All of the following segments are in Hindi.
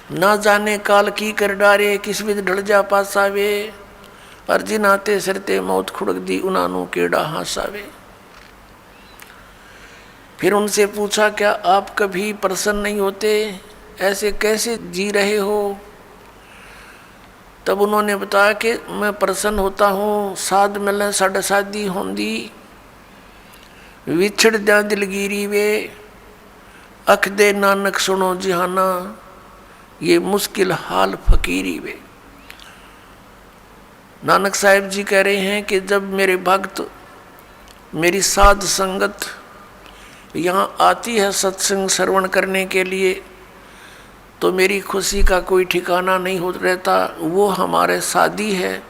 ना जाने काल की कर डारे, किस विध ढल जा पासावे। अर्जी नाते सरते मौत खुड़क दी, उनानू केड़ा हासावे। फिर उनसे पूछा, क्या आप कभी प्रसन्न नहीं होते, ऐसे कैसे जी रहे हो? तब उन्होंने बताया कि मैं प्रसन्न होता हूँ, साध मिले साढ़े शादी होंदी, विछड़ द्या दिलगिरी वे, अख दे नानक सुनो जिहाना, ये मुश्किल हाल फकीरी वे। नानक साहिब जी कह रहे हैं कि जब मेरे भक्त, मेरी साध संगत यहाँ आती है सत्संग श्रवण करने के लिए, तो मेरी खुशी का कोई ठिकाना नहीं हो रहता। वो हमारे साथी है,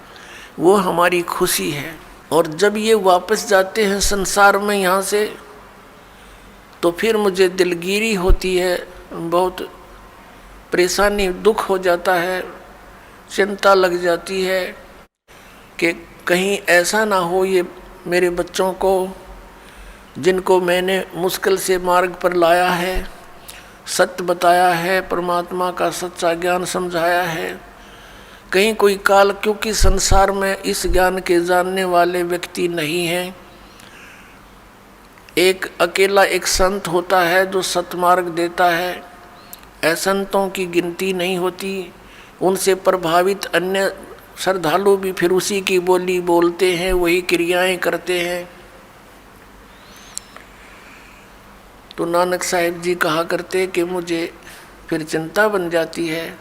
वो हमारी खुशी है। और जब ये वापस जाते हैं संसार में यहाँ से, तो फिर मुझे दिलगिरी होती है, बहुत परेशानी, दुख हो जाता है, चिंता लग जाती है कि कहीं ऐसा ना हो ये मेरे बच्चों को, जिनको मैंने मुश्किल से मार्ग पर लाया है, सत्य बताया है, परमात्मा का सच्चा ज्ञान समझाया है, कहीं कोई काल, क्योंकि संसार में इस ज्ञान के जानने वाले व्यक्ति नहीं हैं। एक अकेला एक संत होता है जो सतमार्ग देता है, असंतों की गिनती नहीं होती। उनसे प्रभावित अन्य श्रद्धालु भी फिर उसी की बोली बोलते हैं, वही क्रियाएं करते हैं। तो नानक साहिब जी कहा करते कि मुझे फिर चिंता बन जाती है,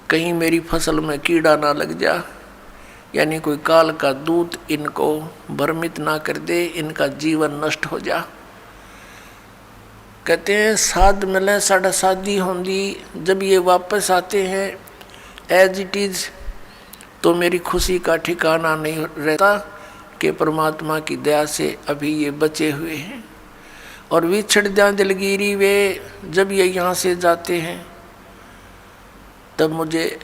कहीं मेरी फसल में कीड़ा ना लग जा, यानी कोई काल का दूत इनको भ्रमित ना कर दे, इनका जीवन नष्ट हो जा। कहते हैं साध मिले साढ़ा शादी होंगी, जब ये वापस आते हैं एज इट इज़, तो मेरी खुशी का ठिकाना नहीं रहता कि परमात्मा की दया से अभी ये बचे हुए हैं। और विछड़ द्या दिलगिरी वे, जब ये यहाँ से जाते हैं तब मुझे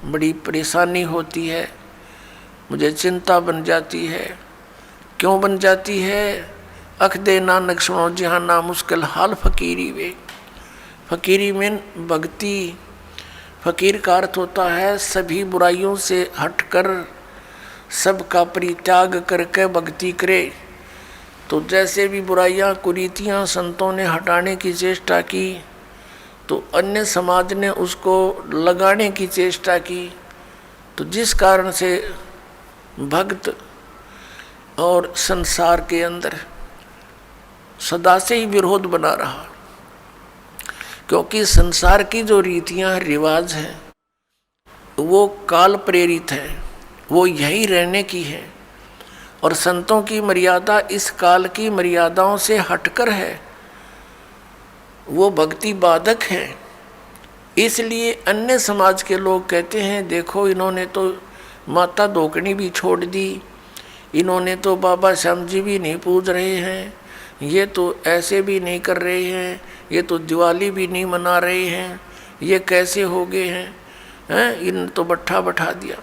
बड़ी परेशानी होती है, मुझे चिंता बन जाती है। क्यों बन जाती है? अख दे नानक सुनो जिहाना, मुश्किल हाल फकीरी वे। फकीरी में भक्ति, फकीर का अर्थ होता है सभी बुराइयों से हटकर सबका परित्याग करके भक्ति करे। तो जैसे भी बुराइयां कुरीतियां संतों ने हटाने की चेष्टा की, तो अन्य समाज ने उसको लगाने की चेष्टा की। तो जिस कारण से भक्त और संसार के अंदर सदा से ही विरोध बना रहा, क्योंकि संसार की जो रीतियां रिवाज हैं वो काल प्रेरित है, वो यही रहने की है। और संतों की मर्यादा इस काल की मर्यादाओं से हटकर है, वो भक्ति बाधक है। इसलिए अन्य समाज के लोग कहते हैं देखो इन्होंने तो माता धोकनी भी छोड़ दी, इन्होंने तो बाबा श्याम जी भी नहीं पूज रहे हैं, ये तो ऐसे भी नहीं कर रहे हैं, ये तो दिवाली भी नहीं मना रहे हैं, ये कैसे हो गए हैं, इन तो बट्ठा बैठा दिया।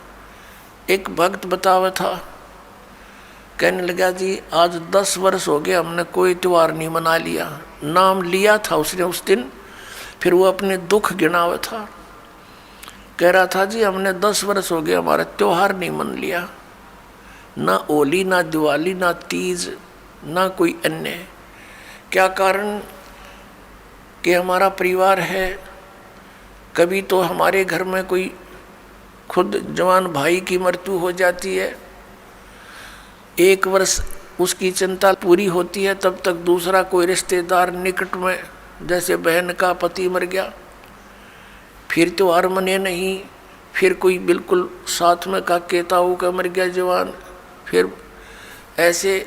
एक भक्त बतावा था, कहने लगा जी आज 10 वर्ष हो गए हमने कोई त्यौहार नहीं मना लिया। नाम लिया था उसने उस दिन, फिर वो अपने दुख गिनावा था, कह रहा था जी हमने 10 वर्ष हो गए हमारा त्यौहार नहीं मन लिया, ना होली ना दिवाली ना तीज ना कोई अन्य। क्या कारण? कि हमारा परिवार है, कभी तो हमारे घर में कोई खुद जवान भाई की मृत्यु हो जाती है, 1 वर्ष उसकी चिंता पूरी होती है, तब तक दूसरा कोई रिश्तेदार निकट में, जैसे बहन का पति मर गया, फिर त्योहार मने नहीं, फिर कोई बिल्कुल साथ में का केताऊ का मर गया जवान, फिर ऐसे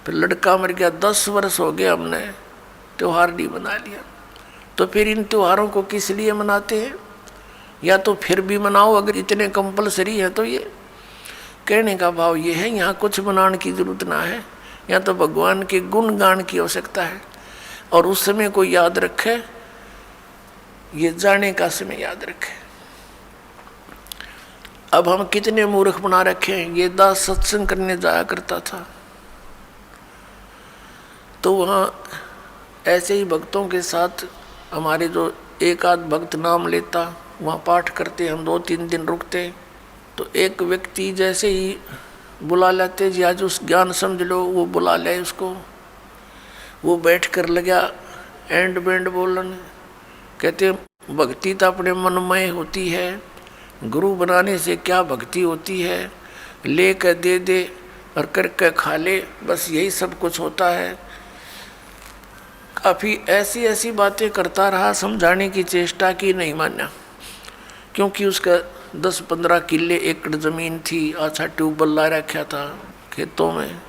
फिर लड़का मर गया, 10 वर्ष हो गए हमने त्यौहार नहीं मना लिया। तो फिर इन त्योहारों को किस लिए मनाते हैं? या तो फिर भी मनाओ अगर इतने कंपलसरी है तो। ये कहने का भाव ये है यहाँ कुछ मनाने की जरूरत ना है, यहाँ तो भगवान के गुण गान की आवश्यकता है। और उस समय को याद रखे, ये जाने का समय याद रखे। अब हम कितने मूर्ख बना रखे हैं। ये दास सत्संग करने जाया करता था, तो वहाँ ऐसे ही भक्तों के साथ हमारे जो एक आध भक्त नाम लेता, वहाँ पाठ करते, हम 2-3 दिन रुकते, तो एक व्यक्ति जैसे ही बुला लेते, जी आज उस ज्ञान समझ लो, वो बुला ले उसको, वो बैठ कर लगा एंड बैंड बोलन। कहते भक्ति तो अपने मनमय होती है, गुरु बनाने से क्या भक्ति होती है, ले कर दे दे और करके खा ले, बस यही सब कुछ होता है। काफ़ी ऐसी ऐसी बातें करता रहा, समझाने की चेष्टा की, नहीं माना, क्योंकि उसका 10-15 किले एकड़ ज़मीन थी, अच्छा ट्यूबवेल ला रखा था खेतों में,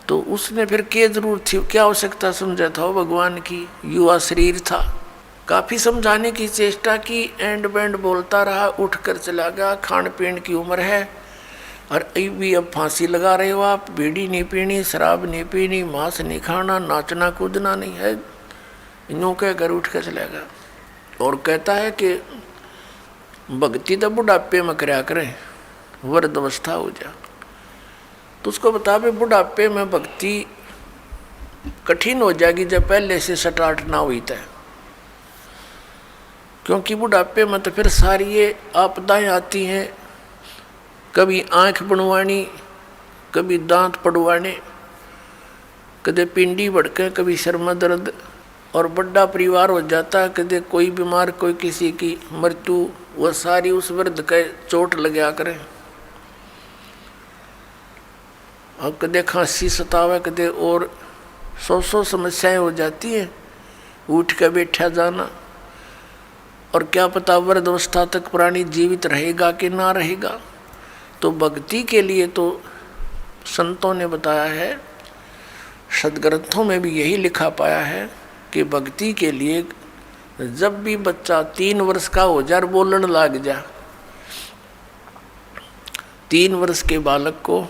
तो उसने फिर क्या जरूरत थी, क्या आवश्यकता समझा था वो भगवान की, युवा शरीर था। काफ़ी समझाने की चेष्टा की, एंड बैंड बोलता रहा, उठ कर चला गया। खान पीन की उम्र है और अभी अब फांसी लगा रहे हो आप, बीड़ी नहीं पीनी, शराब नहीं पीनी, मांस नहीं खाना, नाचना कूदना नहीं है, यूँ कह कर उठ कर चला गया। और कहता है कि भक्ति तो बुढ़ापे में करया करें, वृद्ध अवस्था हो जा। तो उसको बता भी बुढ़ापे में भक्ति कठिन हो जाएगी जब पहले से स्टार्ट ना हुई था, क्योंकि बुढ़ापे में तो फिर सारी ये आपदाएं आती हैं, कभी आँख बनवानी, कभी दांत पड़वाने, कदे पिंडी भड़के, कभी सिर में दर्द, और बड़ा परिवार हो जाता, कदे कोई बीमार, कोई किसी की मृत्यु, वह सारी उस वृद्ध के चोट लगा करें। और कदे खांसी सतावे, कदे और 100 समस्याएं हो जाती हैं, उठ के बैठा जाना, और क्या पता वृद्ध अवस्था तक प्राणी जीवित रहेगा कि ना रहेगा। तो भक्ति के लिए तो संतों ने बताया है, सदग्रंथों में भी यही लिखा पाया है कि भक्ति के लिए जब भी बच्चा 3 वर्ष का हो जा, बोलने लग जा, 3 वर्ष के बालक को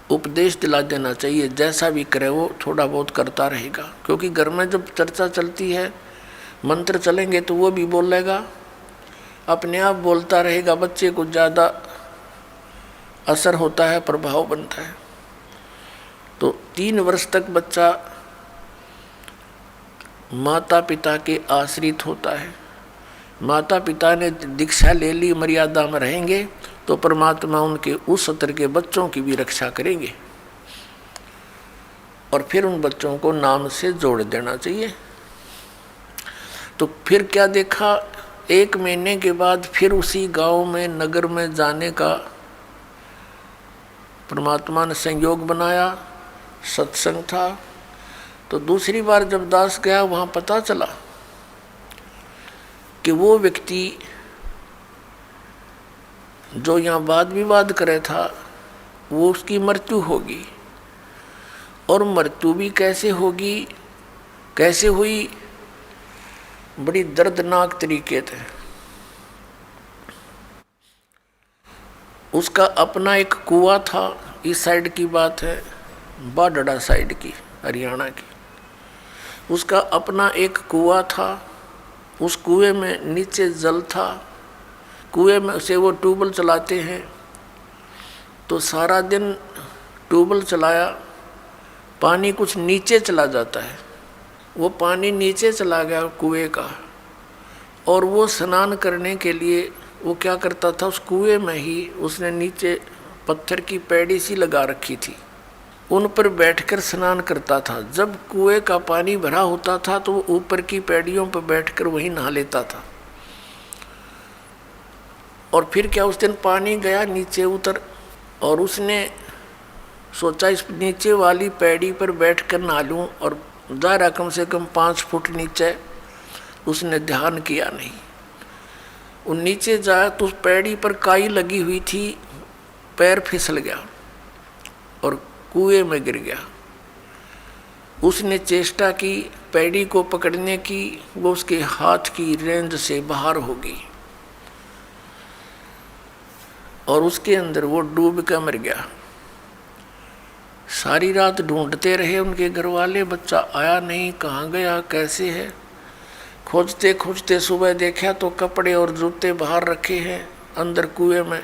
उपदेश दिला देना चाहिए, जैसा भी करे वो थोड़ा बहुत करता रहेगा। क्योंकि घर में जब चर्चा चलती है, मंत्र चलेंगे तो वो भी बोलेगा, अपने आप बोलता रहेगा, बच्चे को ज़्यादा असर होता है, प्रभाव बनता है। तो 3 वर्ष तक बच्चा माता पिता के आश्रित होता है। माता पिता ने दीक्षा ले ली, मर्यादा में रहेंगे तो परमात्मा उनके उस स्तर के बच्चों की भी रक्षा करेंगे, और फिर उन बच्चों को नाम से जोड़ देना चाहिए। तो फिर क्या देखा, 1 महीने के बाद फिर उसी गांव में, नगर में जाने का परमात्मा ने संयोग बनाया, सत्संग था। तो दूसरी बार जब दास गया, वहाँ पता चला कि वो व्यक्ति जो यहाँ वाद विवाद करे था, वो उसकी मृत्यु होगी। और मृत्यु भी कैसे होगी, कैसे हुई, बड़ी दर्दनाक तरीके थे। उसका अपना एक कुआं था, इस साइड की बात है, बाडड़ा साइड की, हरियाणा की। उसका अपना एक कुआं था, उस कुएं में नीचे जल था, कुएं में से वो ट्यूबवेल चलाते हैं, तो सारा दिन ट्यूबवेल चलाया, पानी कुछ नीचे चला जाता है, वो पानी नीचे चला गया कुएं का। और वो स्नान करने के लिए वो क्या करता था, उस कुएं में ही उसने नीचे पत्थर की पैड़ी सी लगा रखी थी, उन पर बैठकर स्नान करता था। जब कुएं का पानी भरा होता था तो वो ऊपर की पैड़ियों पर बैठकर वहीं नहा लेता था। और फिर क्या, उस दिन पानी गया, नीचे उतर, और उसने सोचा इस नीचे वाली पैड़ी पर बैठकर नहा लूँ, और दायरा कम से कम 5 फुट नीचे। उसने ध्यान किया नहीं, वो नीचे जाया तो उस पैड़ी पर काई लगी हुई थी, पैर फिसल गया और कुएं में गिर गया। उसने चेष्टा की पैड़ी को पकड़ने की, वो उसके हाथ की रेंज से बाहर हो गई और उसके अंदर वो डूब कर मर गया। सारी रात ढूंढते रहे उनके घर वाले, बच्चा आया नहीं, कहाँ गया, कैसे है। खोजते खोजते सुबह देखा तो कपड़े और जूते बाहर रखे हैं, अंदर कुएं में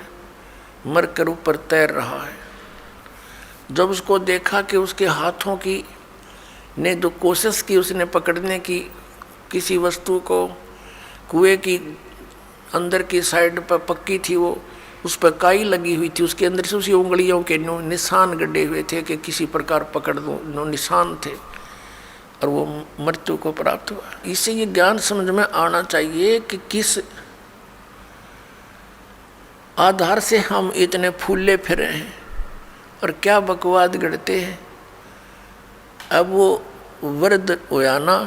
मर कर ऊपर तैर रहा है। जब उसको देखा कि उसके हाथों की ने जो कोशिश की उसने पकड़ने की, किसी वस्तु को कुएं की अंदर की साइड पर पक्की थी, वो उस पर काई लगी हुई थी, उसके अंदर से उसी उंगलियों के निशान गड्ढे हुए थे कि किसी प्रकार पकड़ दो, निशान थे, और वो मृत्यु को प्राप्त हुआ। इससे ये ज्ञान समझ में आना चाहिए कि किस आधार से हम इतने फूले फिरे हैं और क्या बकवाद गढ़ते हैं। अब वो वृद्ध होया ना,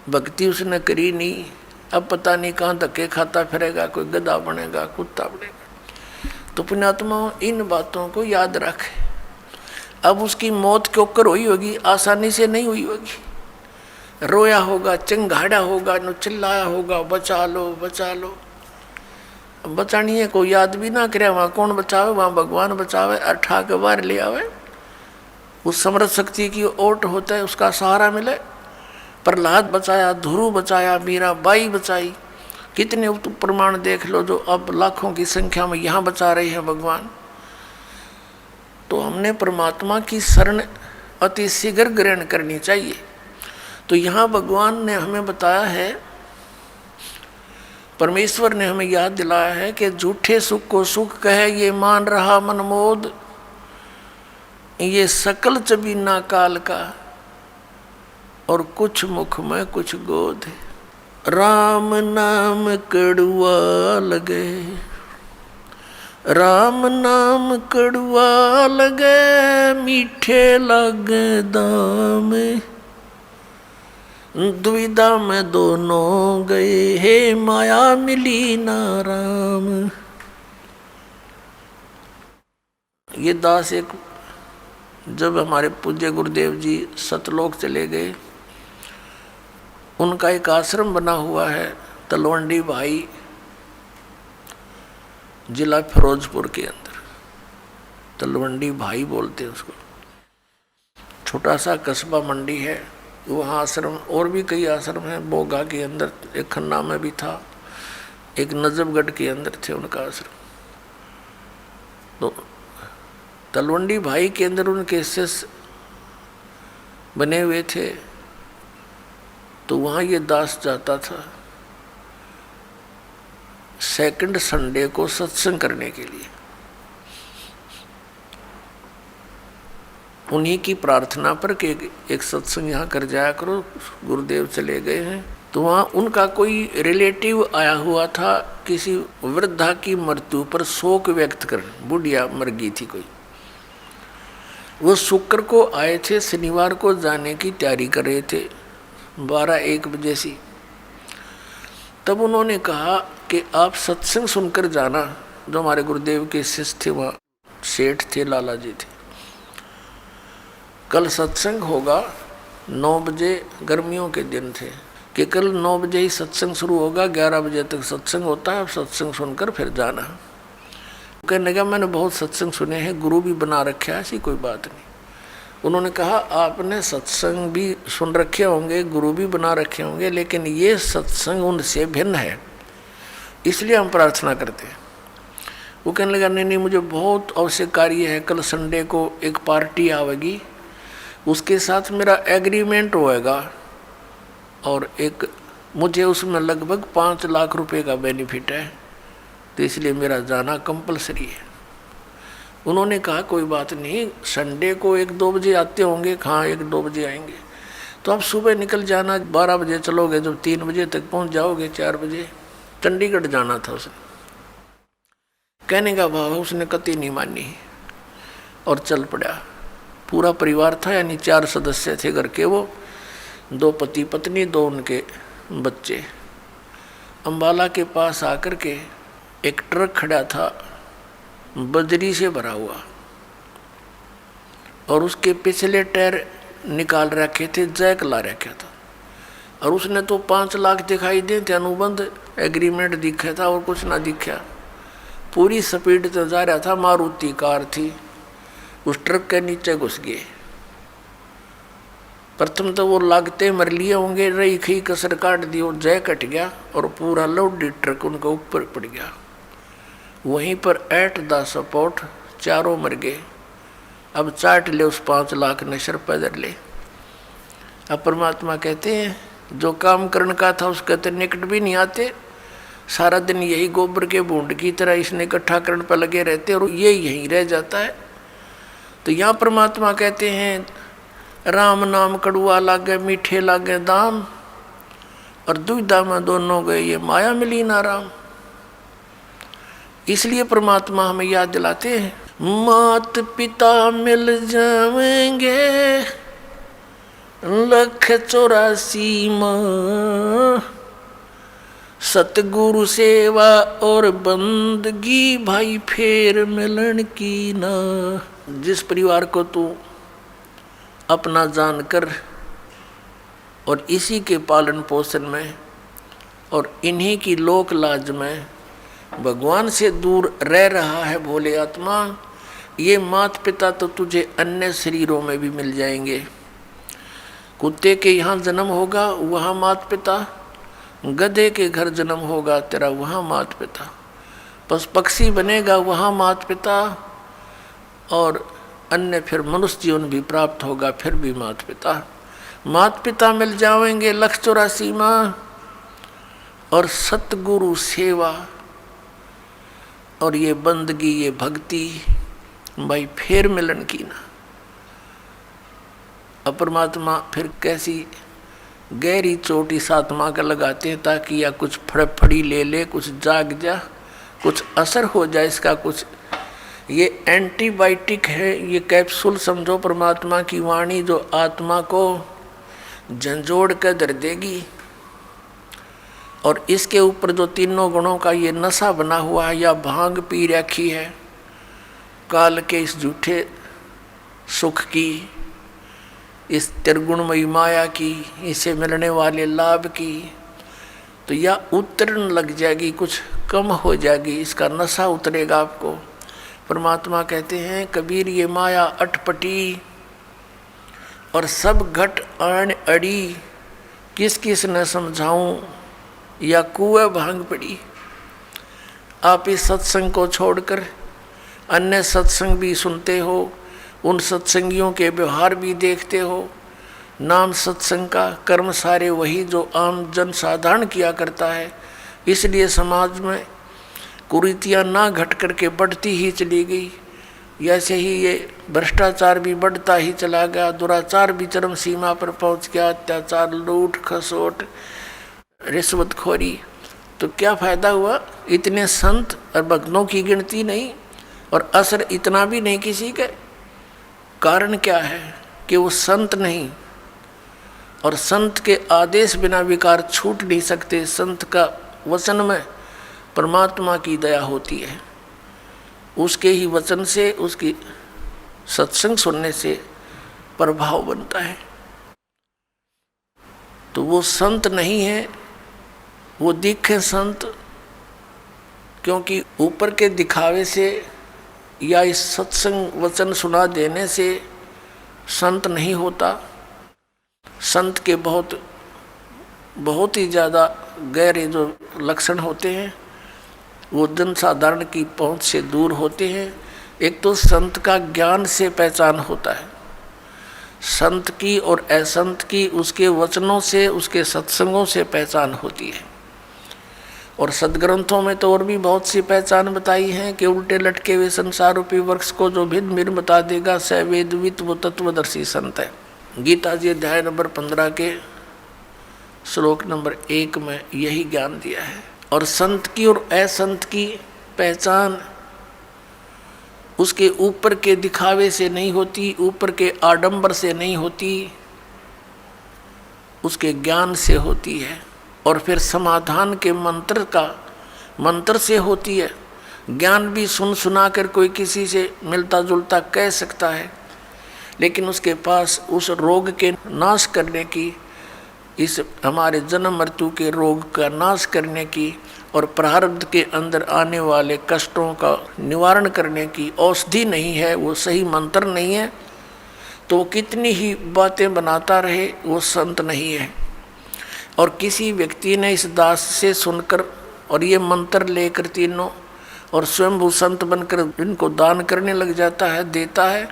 भक्ति उसने करी नहीं, अब पता नहीं कहाँ धक्के खाता फिरेगा, कोई गधा बनेगा, कुत्ता बनेगा। तो पुण्यात्मा इन बातों को याद रखे। अब उसकी मौत क्यों कर हुई होगी, आसानी से नहीं हुई होगी। रोया होगा, चिंगाड़ा होगा, न चिल्लाया होगा, बचा लो बचा लो। बचानी है कोई याद भी ना करे, वहाँ कौन बचावे, वहाँ भगवान बचावे, अठा के बाहर ले आवे। उस समर्थ शक्ति की ओट होता है, उसका सहारा मिले। प्रहलाद बचाया, ध्रुव बचाया, मीराबाई बचाई, कितने प्रमाण देख लो जो अब लाखों की संख्या में यहाँ बचा रहे हैं भगवान। तो हमने परमात्मा की शरण अति शीघ्र ग्रहण करनी चाहिए। तो यहाँ भगवान ने हमें बताया है, परमेश्वर ने हमें याद दिलाया है कि झूठे सुख को सुख कहे ये मान रहा मनमोद, ये सकल चबीना काल का, और कुछ मुख में कुछ गोद। राम नाम कड़ुआ लगे, राम नाम कड़ुआ लगे, मीठे लगे दाम, दुविधा में दोनों गए, हे माया मिली ना राम। ये दास एक, जब हमारे पूज्य गुरुदेव जी सतलोक चले गए, उनका एक आश्रम बना हुआ है तलवंडी भाई, जिला फिरोजपुर के अंदर। तलवंडी भाई बोलते हैं उसको। छोटा सा कस्बा मंडी है, वहाँ आश्रम, और भी कई आश्रम हैं। बोगा के अंदर एक, खन्ना में भी था, एक नजफगढ़ के अंदर थे उनका आश्रम। तो तलवंडी भाई के अंदर उनके शिष्य बने हुए थे। तो वहाँ ये दास जाता था सेकंड संडे को सत्संग करने के लिए। उन्हीं की प्रार्थना पर कि एक सत्संग यहाँ कर जाया करो, गुरुदेव चले गए हैं। तो वहाँ उनका कोई रिलेटिव आया हुआ था, किसी वृद्धा की मृत्यु पर शोक व्यक्त कर, बुढ़िया मर गई थी कोई। वो शुक्र को आए थे, शनिवार को जाने की तैयारी कर रहे थे 12-1 बजे सी। तब उन्होंने कहा कि आप सत्संग सुनकर जाना। जो हमारे गुरुदेव के शिष्य थे, वहाँ सेठ थे, लाला जी थे। कल सत्संग होगा 9 बजे, गर्मियों के दिन थे कि कल 9 बजे ही सत्संग शुरू होगा, 11 बजे तक सत्संग होता है, आप सत्संग सुनकर फिर जाना। कहने लगा मैंने बहुत सत्संग सुने हैं, गुरु भी बना रखे है, ऐसी कोई बात नहीं। उन्होंने कहा आपने सत्संग भी सुन रखे होंगे, गुरु भी बना रखे होंगे, लेकिन ये सत्संग उनसे भिन्न है, इसलिए हम प्रार्थना करते हैं। वो कहने लगा नहीं, मुझे बहुत आवश्यक कार्य है, कल संडे को एक पार्टी आवेगी, उसके साथ मेरा एग्रीमेंट होएगा, और एक मुझे उसमें लगभग 5 लाख रुपए का बेनिफिट है, तो इसलिए मेरा जाना कंपलसरी है। उन्होंने कहा कोई बात नहीं, संडे को 1-2 बजे आते होंगे। हाँ, 1-2 बजे आएंगे, तो आप सुबह निकल जाना, 12 बजे चलोगे, जब 3 बजे तक पहुंच जाओगे, 4 बजे। चंडीगढ़ जाना था उसने। कहने का भाव उसने कतई नहीं मानी और चल पड़ा। पूरा परिवार था, यानी 4 सदस्य थे घर के, वो 2 पति पत्नी, 2 उनके बच्चे। अम्बाला के पास आकर के एक ट्रक खड़ा था, बजरी से भरा हुआ, और उसके पिछले टायर निकाल रखे थे, जैक ला रखा था, और उसने तो 5 लाख दिखाई दे थे, अनुबंध एग्रीमेंट दिखा था, और कुछ ना दिखा। पूरी स्पीड से जा रहा था, मारुति कार थी, उस ट्रक के नीचे घुस गए। प्रथम तो वो लागते मर लिए होंगे, रही खी कसर काट दी, और जय कट गया, और पूरा लोडेड ट्रक उनके ऊपर पड़ गया। वहीं पर एट द सपोर्ट चारों मर गए। अब चाट ले उस 5 लाख ने, सर पैदल ले। अब परमात्मा कहते हैं जो काम करने का था उसके तो निकट भी नहीं आते, सारा दिन यही गोबर के बूंद की तरह इसने इकट्ठा करने पर लगे रहते और ये यहीं रह जाता है। तो यहाँ परमात्मा कहते हैं राम नाम कड़ुआ लागे मीठे लागे दाम, और दुविधा में दोनों गए ये माया मिली ना राम। इसलिए परमात्मा हमें याद दिलाते हैं मात पिता मिल जाएंगे 184 माँ, सतगुरु सेवा और बंदगी भाई फेर मिलन की ना। जिस परिवार को तू अपना जानकर और इसी के पालन पोषण में और इन्हीं की लोक लाज में भगवान से दूर रह रहा है भोले आत्मा, ये माता पिता तो तुझे अन्य शरीरों में भी मिल जाएंगे। कुत्ते के यहाँ जन्म होगा वहाँ माता पिता, गधे के घर जन्म होगा तेरा वहाँ माता पिता, पशु पक्षी बनेगा वहाँ माता पिता, और अन्य फिर मनुष्य जीवन भी प्राप्त होगा फिर भी माता पिता। माता पिता मिल जाएंगे 184 माँ, और सतगुरु सेवा और ये बंदगी ये भक्ति भाई फेर मिलन की ना। अपरमात्मा फिर कैसी गहरी चोट इस आत्मा का लगाते हैं ताकि या कुछ फड़फड़ी ले ले, कुछ जाग जा, कुछ असर हो जाए इसका कुछ। ये एंटीबायोटिक है, ये कैप्सूल समझो परमात्मा की वाणी जो आत्मा को झंझोड़ कर धर देगी। और इसके ऊपर जो तीनों गुणों का ये नशा बना हुआ है या भांग पी रखी है काल के इस झूठे सुख की, इस त्रिगुणमयी माया की, इसे मिलने वाले लाभ की, तो या उतरन लग जाएगी, कुछ कम हो जाएगी, इसका नशा उतरेगा आपको। परमात्मा कहते हैं कबीर ये माया अटपटी और सब घट आन अड़ी, किस किस न समझाऊं या कुएं भांग पड़ी। आप इस सत्संग को छोड़कर अन्य सत्संग भी सुनते हो, उन सत्संगियों के व्यवहार भी देखते हो। नाम सत्संग का कर्म सारे वही जो आम जन साधारण किया करता है, इसलिए समाज में कुरीतियाँ ना घट करके बढ़ती ही चली गई। ऐसे ही ये भ्रष्टाचार भी बढ़ता ही चला गया, दुराचार भी चरम सीमा पर पहुंच गया, अत्याचार, लूट खसोट, रिश्वतखोरी। तो क्या फायदा हुआ? इतने संत और भक्तों की गिनती नहीं और असर इतना भी नहीं किसी के। कारण क्या है कि वो संत नहीं, और संत के आदेश बिना विकार छूट नहीं सकते। संत का वचन में परमात्मा की दया होती है, उसके ही वचन से, उसकी सत्संग सुनने से प्रभाव बनता है। तो वो संत नहीं है, वो दिखे संत, क्योंकि ऊपर के दिखावे से या इस सत्संग वचन सुना देने से संत नहीं होता। संत के बहुत ही ज़्यादा गहरे जो लक्षण होते हैं वो जन साधारण की पहुंच से दूर होते हैं। एक तो संत का ज्ञान से पहचान होता है, संत की और असंत की उसके वचनों से, उसके सत्संगों से पहचान होती है। और सदग्रंथों में तो और भी बहुत सी पहचान बताई हैं कि उल्टे लटके हुए संसार रूपी वृक्ष को जो भिन्न भिन्न बता देगा स वेदवित वो तत्वदर्शी संत है। गीता जी अध्याय नंबर 15 के श्लोक नंबर 1 में यही ज्ञान दिया है। और संत की और असंत की पहचान उसके ऊपर के दिखावे से नहीं होती, ऊपर के आडंबर से नहीं होती, उसके ज्ञान से होती है। और फिर समाधान के मंत्र से होती है। ज्ञान भी सुना कर कोई किसी से मिलता जुलता कह सकता है, लेकिन उसके पास उस रोग के नाश करने की, इस हमारे जन्म मृत्यु के रोग का नाश करने की और प्रारब्ध के अंदर आने वाले कष्टों का निवारण करने की औषधि नहीं है, वो सही मंत्र नहीं है, तो कितनी ही बातें बनाता रहे वो संत नहीं है। और किसी व्यक्ति ने इस दास से सुनकर और ये मंत्र लेकर तीनों और स्वयं संत बनकर इनको दान करने लग जाता है, देता है,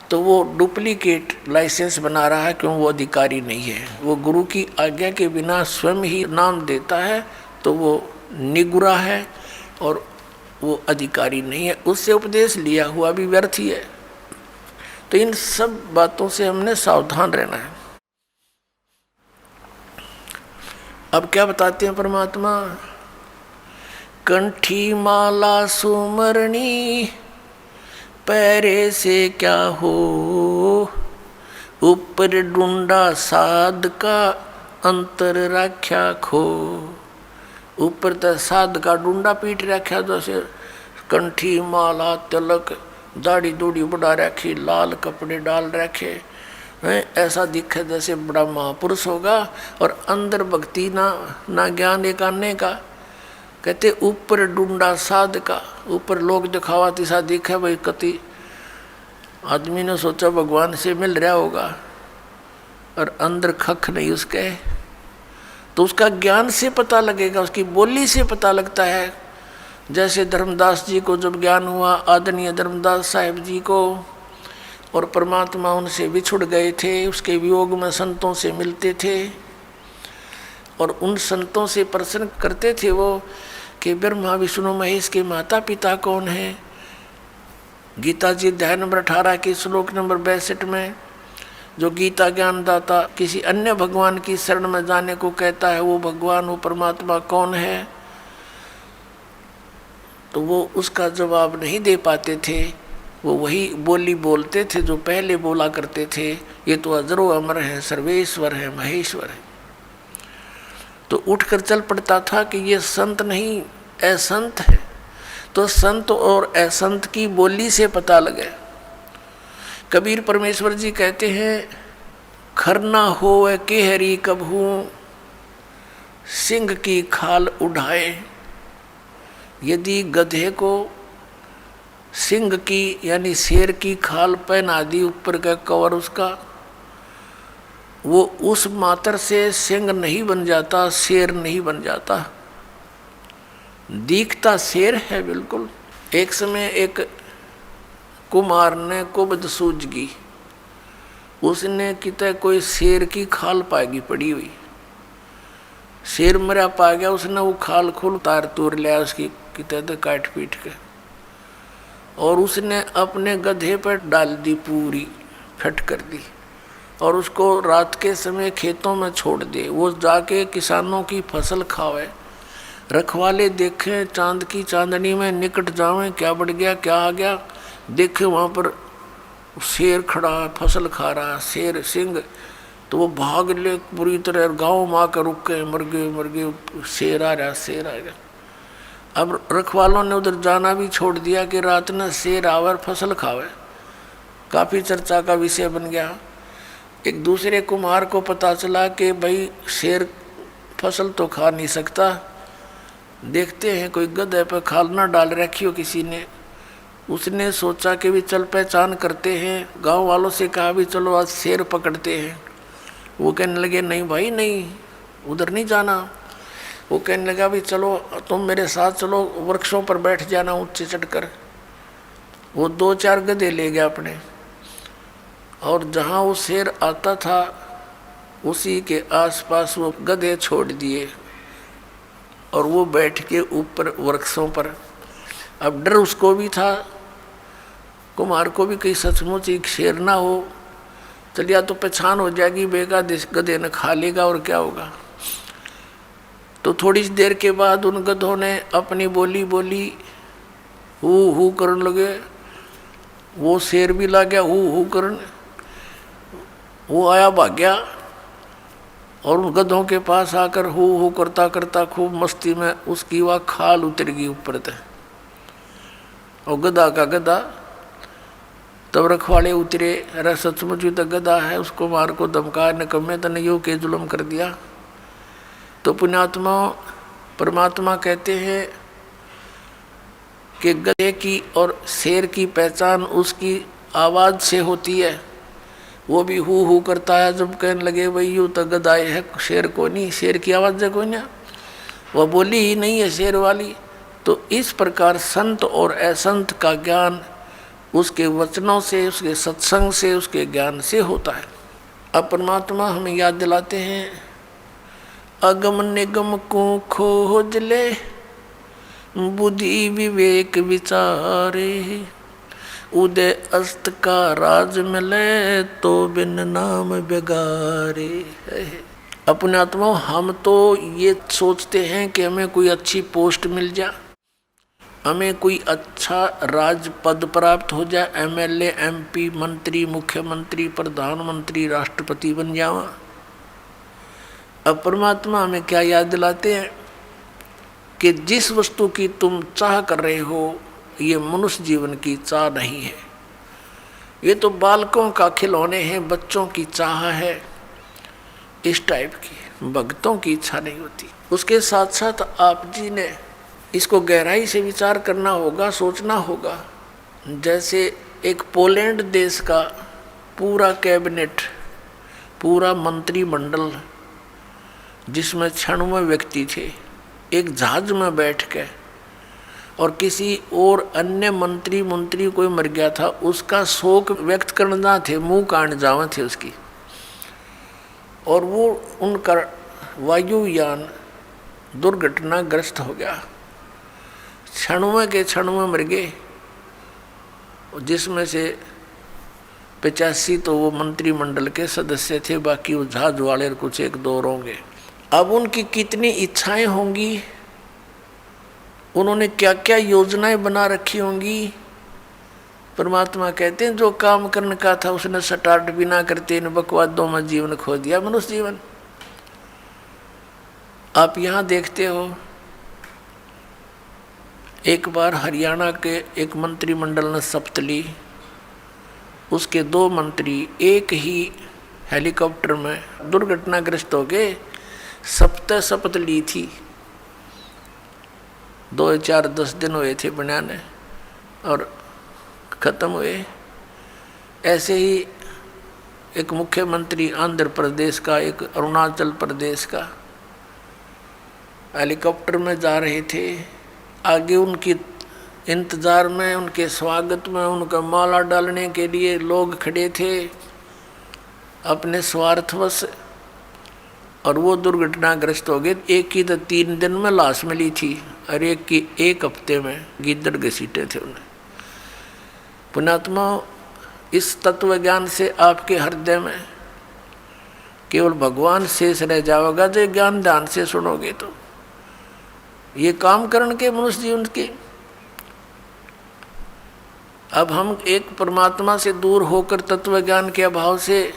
तो वो डुप्लीकेट लाइसेंस बना रहा है, क्यों? वो अधिकारी नहीं है। वो गुरु की आज्ञा के बिना स्वयं ही नाम देता है तो वो निगुरा है और वो अधिकारी नहीं है, उससे उपदेश लिया हुआ भी व्यर्थ ही है। तो इन सब बातों से हमने सावधान रहना है। अब क्या बताते हैं परमात्मा? कंठी माला सुमरणी पैरे से क्या हो, ऊपर डूंडा साध का अंतर राख्या खो। ऊपर तो साध का डूंडा पीट रखा, जैसे कंठी माला तिलक दाढ़ी दूढ़ी बढ़ा रखी, लाल कपड़े डाल रखे हैं, ऐसा दिखे जैसे बड़ा महापुरुष होगा, और अंदर भक्ति ना ज्ञान एक आने का। कहते ऊपर डूंडा साध का, ऊपर लोग दिखावा तिसा दिखे, भाई कति आदमी ने सोचा भगवान से मिल रहा होगा, और अंदर खख नहीं उसके। तो उसका ज्ञान से पता लगेगा, उसकी बोली से पता लगता है। जैसे धर्मदास जी को जब ज्ञान हुआ, आदरणीय धर्मदास साहिब जी को, और परमात्मा उनसे बिछुड़ गए थे, उसके वियोग में संतों से मिलते थे और उन संतों से प्रश्न करते थे वो कि ब्रह्मा विष्णु महेश के माता पिता कौन हैं। गीता जी अध्याय नंबर 18 के श्लोक नंबर 62 में जो गीता ज्ञानदाता किसी अन्य भगवान की शरण में जाने को कहता है, वो भगवान, वो परमात्मा कौन है, तो वो उसका जवाब नहीं दे पाते थे। वो वही बोली बोलते थे जो पहले बोला करते थे, ये तो अजरो अमर है, सर्वेश्वर है, महेश्वर है। तो उठकर चल पड़ता था कि ये संत नहीं असंत है। तो संत और असंत की बोली से पता लगे। कबीर परमेश्वर जी कहते हैं, खरना होवे केहरी कबहू सिंह की खाल उठाए। यदि गधे को सिंह की यानी शेर की खाल पहना दी, ऊपर का कवर उसका, वो उस मात्र से सिंह नहीं बन जाता, शेर नहीं बन जाता, दिखता शेर है बिल्कुल। एक समय एक कुमार ने कुबद सूझगी, उसने कितने कोई शेर की खाल पाएगी पड़ी हुई, शेर मरा पा गया, उसने वो खाल खुल तार तोड़ लिया उसकी कितने तो काट पीट के, और उसने अपने गधे पर डाल दी, पूरी फट कर दी, और उसको रात के समय खेतों में छोड़ दे, वो जाके किसानों की फसल खावे। रखवाले देखें चांद की चांदनी में निकट जावें, क्या बढ़ गया क्या आ गया, देखे वहाँ पर शेर खड़ा है, फसल खा रहा है, शेर सिंह। तो वो भाग ले बुरी तरह, गाँव में आकर रुक गए, मर गए, शेर आ रहा, शेर आ गया। अब रखवालों ने उधर जाना भी छोड़ दिया कि रात में शेर आवे और फसल खावे, काफ़ी चर्चा का विषय बन गया। एक दूसरे कुम्हार को पता चला कि भाई शेर फसल तो खा नहीं सकता, देखते हैं कोई गधे पर खाल ना डाल रखी हो किसी ने। उसने सोचा कि भी चल पहचान करते हैं, गांव वालों से कहा भी चलो आज शेर पकड़ते हैं। वो कहने लगे नहीं भाई नहीं, उधर नहीं जाना। वो कहने लगा भी चलो तुम मेरे साथ चलो, वृक्षों पर बैठ जाना ऊंचे चढ़कर। वो 2-4 गधे ले गया अपने, और जहाँ वो शेर आता था उसी के आसपास वो गधे छोड़ दिए, और वो बैठ के ऊपर वृक्षों पर। अब डर उसको भी था, कुमार को भी, कहीं सचमुच एक शेर ना हो, चलिया तो पहचान हो जाएगी, बेगा गधे ने खा लेगा और क्या होगा। तो थोड़ी देर के बाद उन गधों ने अपनी बोली बोली, हू करने लगे। वो शेर भी ला गया हू करने, वो आया भाग गया, और उन गधों के पास आकर हू करता करता खूब मस्ती में उसकी वह खाल उतर गई ऊपर तक, और गधा का गधा। तब रखवाले उतरे, अरे सचमुच ही तो गधा है, उसको मार को धमका निकम्मे तने यो के जुल्म कर दिया। तो पुण्यात्मा परमात्मा कहते हैं कि गधे की और शेर की पहचान उसकी आवाज़ से होती है। वो भी हू करता है, जब कहने लगे भाई यूँ तो गधा है, शेर को नहीं, शेर की आवाज़ है कोई ना, वह बोली ही नहीं है शेर वाली। तो इस प्रकार संत और असंत का ज्ञान उसके वचनों से, उसके सत्संग से, उसके ज्ञान से होता है। अब परमात्मा हमें याद दिलाते हैं, अगम निगम को खोज ले, बुद्धि विवेक विचारे, उदय अस्त का राज मिले, तो बिन नाम बेगारे। अपने आत्मा हम तो ये सोचते हैं कि हमें कोई अच्छी पोस्ट मिल जाए, हमें कोई अच्छा राज पद प्राप्त हो जाए, एमएलए, एमपी, मंत्री, मुख्यमंत्री, प्रधानमंत्री, राष्ट्रपति बन जावा। अब परमात्मा हमें क्या याद दिलाते हैं कि जिस वस्तु की तुम चाह कर रहे हो, ये मनुष्य जीवन की चाह नहीं है, ये तो बालकों का खिलौने हैं, बच्चों की चाह है, इस टाइप की, भक्तों की इच्छा नहीं होती। उसके साथ साथ आप जी ने इसको गहराई से विचार करना होगा, सोचना होगा। जैसे एक पोलैंड देश का पूरा कैबिनेट, पूरा मंत्रिमंडल, जिसमें 96 व्यक्ति थे, एक जहाज में बैठ के, और किसी और अन्य मंत्री कोई मर गया था, उसका शोक व्यक्त करना थे, मुंह काट जावे थे उसकी, और वो उनका वायुयान दुर्घटनाग्रस्त हो गया, 96 के 96 मर गए, जिसमें से 85 तो वो मंत्रिमंडल के सदस्य थे, बाकी वो जहाज वाले कुछ एक दो होंगे। अब उनकी कितनी इच्छाएं होंगी, उन्होंने क्या क्या योजनाएं बना रखी होंगी। परमात्मा कहते हैं जो काम करने का था उसने स्टार्ट भी ना करते इन बकवादों में जीवन खो दिया, मनुष्य जीवन। आप यहाँ देखते हो, एक बार हरियाणा के एक मंत्रिमंडल ने शपथ ली, उसके 2 मंत्री एक ही हेलीकॉप्टर में दुर्घटनाग्रस्त हो गए। शपथ ली थी, 2-4-10 दिन हुए थे बनाने और ख़त्म हुए। ऐसे ही एक मुख्यमंत्री आंध्र प्रदेश का, एक अरुणाचल प्रदेश का, हेलीकॉप्टर में जा रहे थे, आगे उनकी इंतज़ार में, उनके स्वागत में, उनका माला डालने के लिए लोग खड़े थे अपने स्वार्थवश, और वो दुर्घटनाग्रस्त हो गए। एक की तो 3 दिन में लाश मिली थी और एक की 1 हफ्ते में गिद्दड़ घसीटे थे उन्हें। पुण्यात्मा, इस तत्व ज्ञान से आपके हृदय में केवल भगवान शेष रह जाओगा, जो ज्ञान ध्यान से सुनोगे तो। ये काम करने के मनुष्य जीवन के, अब हम एक परमात्मा से दूर होकर तत्व ज्ञान के अभाव से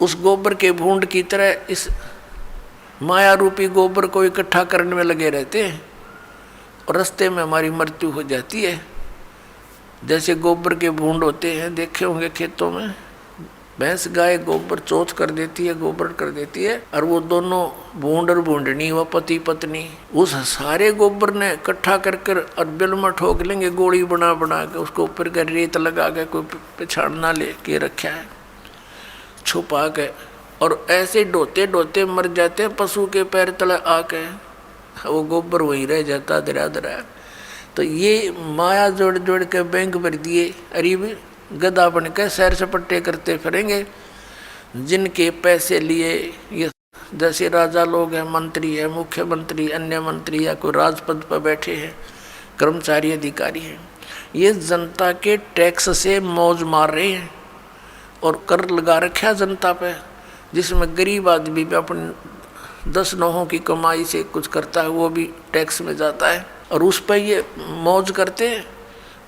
उस गोबर के भूंड की तरह इस माया रूपी गोबर को इकट्ठा करने में लगे रहते हैं, और रास्ते में हमारी मृत्यु हो जाती है। जैसे गोबर के भूंड होते हैं, देखे होंगे खेतों में, भैंस गाय गोबर चौथ कर देती है, गोबर कर देती है, और वो दोनों भूंड और भूंडनी, व पति पत्नी, उस सारे गोबर ने इकट्ठा कर कर और बिल में ठोक लेंगे, गोली बना बना के उसको ऊपर का रेत लगा के, कोई पिछाड़ ना ले के रखा है छुपा के, और ऐसे ढोते ढोते मर जाते हैं पशु के पैर तले आके, वो गोबर वहीं रह जाता दरा दरा। तो ये माया जोड़ जोड़ के बैंक भर दिए, अरे गधा बन के सैर सपट्टे करते फिरेंगे, जिनके पैसे लिए ये जैसे राजा लोग हैं, मंत्री है, मुख्यमंत्री, अन्य मंत्री या कोई राजपद पर बैठे हैं, कर्मचारी अधिकारी हैं, ये जनता के टैक्स से मौज मार रहे हैं और कर लगा रखा जनता पे, जिसमें गरीब आदमी भी अपने 10 नौहों की कमाई से कुछ करता है, वो भी टैक्स में जाता है, और उस पर ये मौज करते हैं।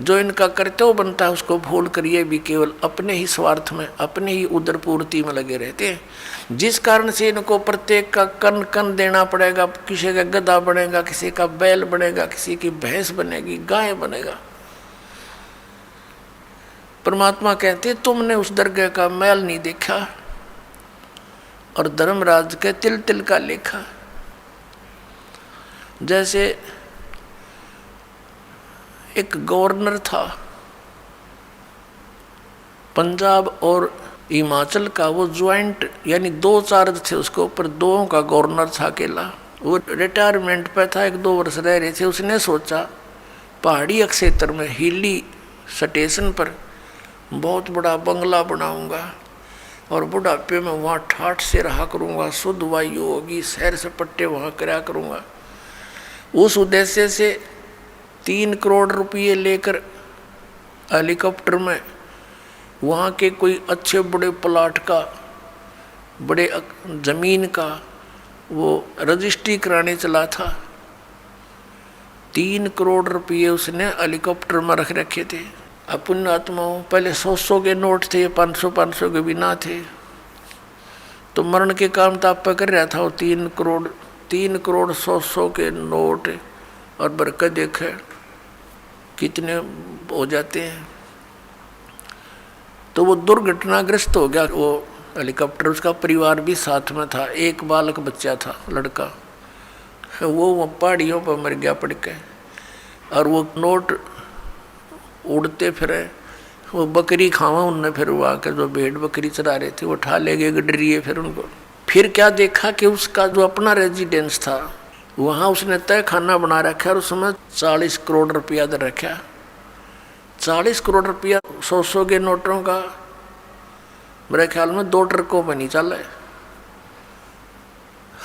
जो इनका कर्तव्य बनता है उसको भूल कर ये भी केवल अपने ही स्वार्थ में, अपने ही उदर पूर्ति में लगे रहते हैं, जिस कारण से इनको प्रत्येक का कन कन देना पड़ेगा। किसी का गधा बनेगा, किसी का बैल बनेगा, किसी की भैंस बनेगी, गाय बनेगा। परमात्मा कहते तुमने उस दरगाह का मैल नहीं देखा और धर्मराज के तिल तिल का लेखा। जैसे एक गवर्नर था पंजाब और हिमाचल का, वो ज्वाइंट यानी 2 चार्ज थे उसके ऊपर, 2 का गवर्नर था अकेला। वो रिटायरमेंट पे था, 1-2 वर्ष रह रहे थे। उसने सोचा पहाड़ी क्षेत्र में हिली स्टेशन पर बहुत बड़ा बंगला बनाऊंगा और बुढ़ापे में वहाँ ठाठ से रहा करूँगा, शुद्ध वायु होगी, सैर सपट्टे वहाँ कराया करूँगा। उस उद्देश्य से 3 करोड़ रुपये लेकर हेलीकॉप्टर में वहाँ के कोई अच्छे बड़े प्लाट का, बड़े ज़मीन का वो रजिस्ट्री कराने चला था। 3 करोड़ रुपये उसने हेलीकॉप्टर में रख रखे थे। अब पुण्यात्माओं, पहले 100 के नोट थे, 500 के भी ना थे, तो मरण के काम तो आप कर रहा था। वो 3 करोड़ 100 के नोट और बरकत देखे कितने हो जाते हैं। तो वो दुर्घटनाग्रस्त हो गया वो हेलीकॉप्टर। उसका परिवार भी साथ में था, एक बालक बच्चा था, लड़का। वो पहाड़ियों पर मर गया पड़ के। और वो नोट उड़ते फिरे, वो बकरी खावा उनने, फिर वो आकर जो भेड़ बकरी चरा रहे थे वो उठा ले गए गडरिए। फिर उनको फिर क्या देखा कि उसका जो अपना रेजिडेंस था वहाँ उसने तय खाना बना रखा और उसमें 40 करोड़ रुपया दे रखा। 40 करोड़ रुपया 100 के नोटों का मेरे ख्याल में 2 ट्रकों पर नहीं चला है।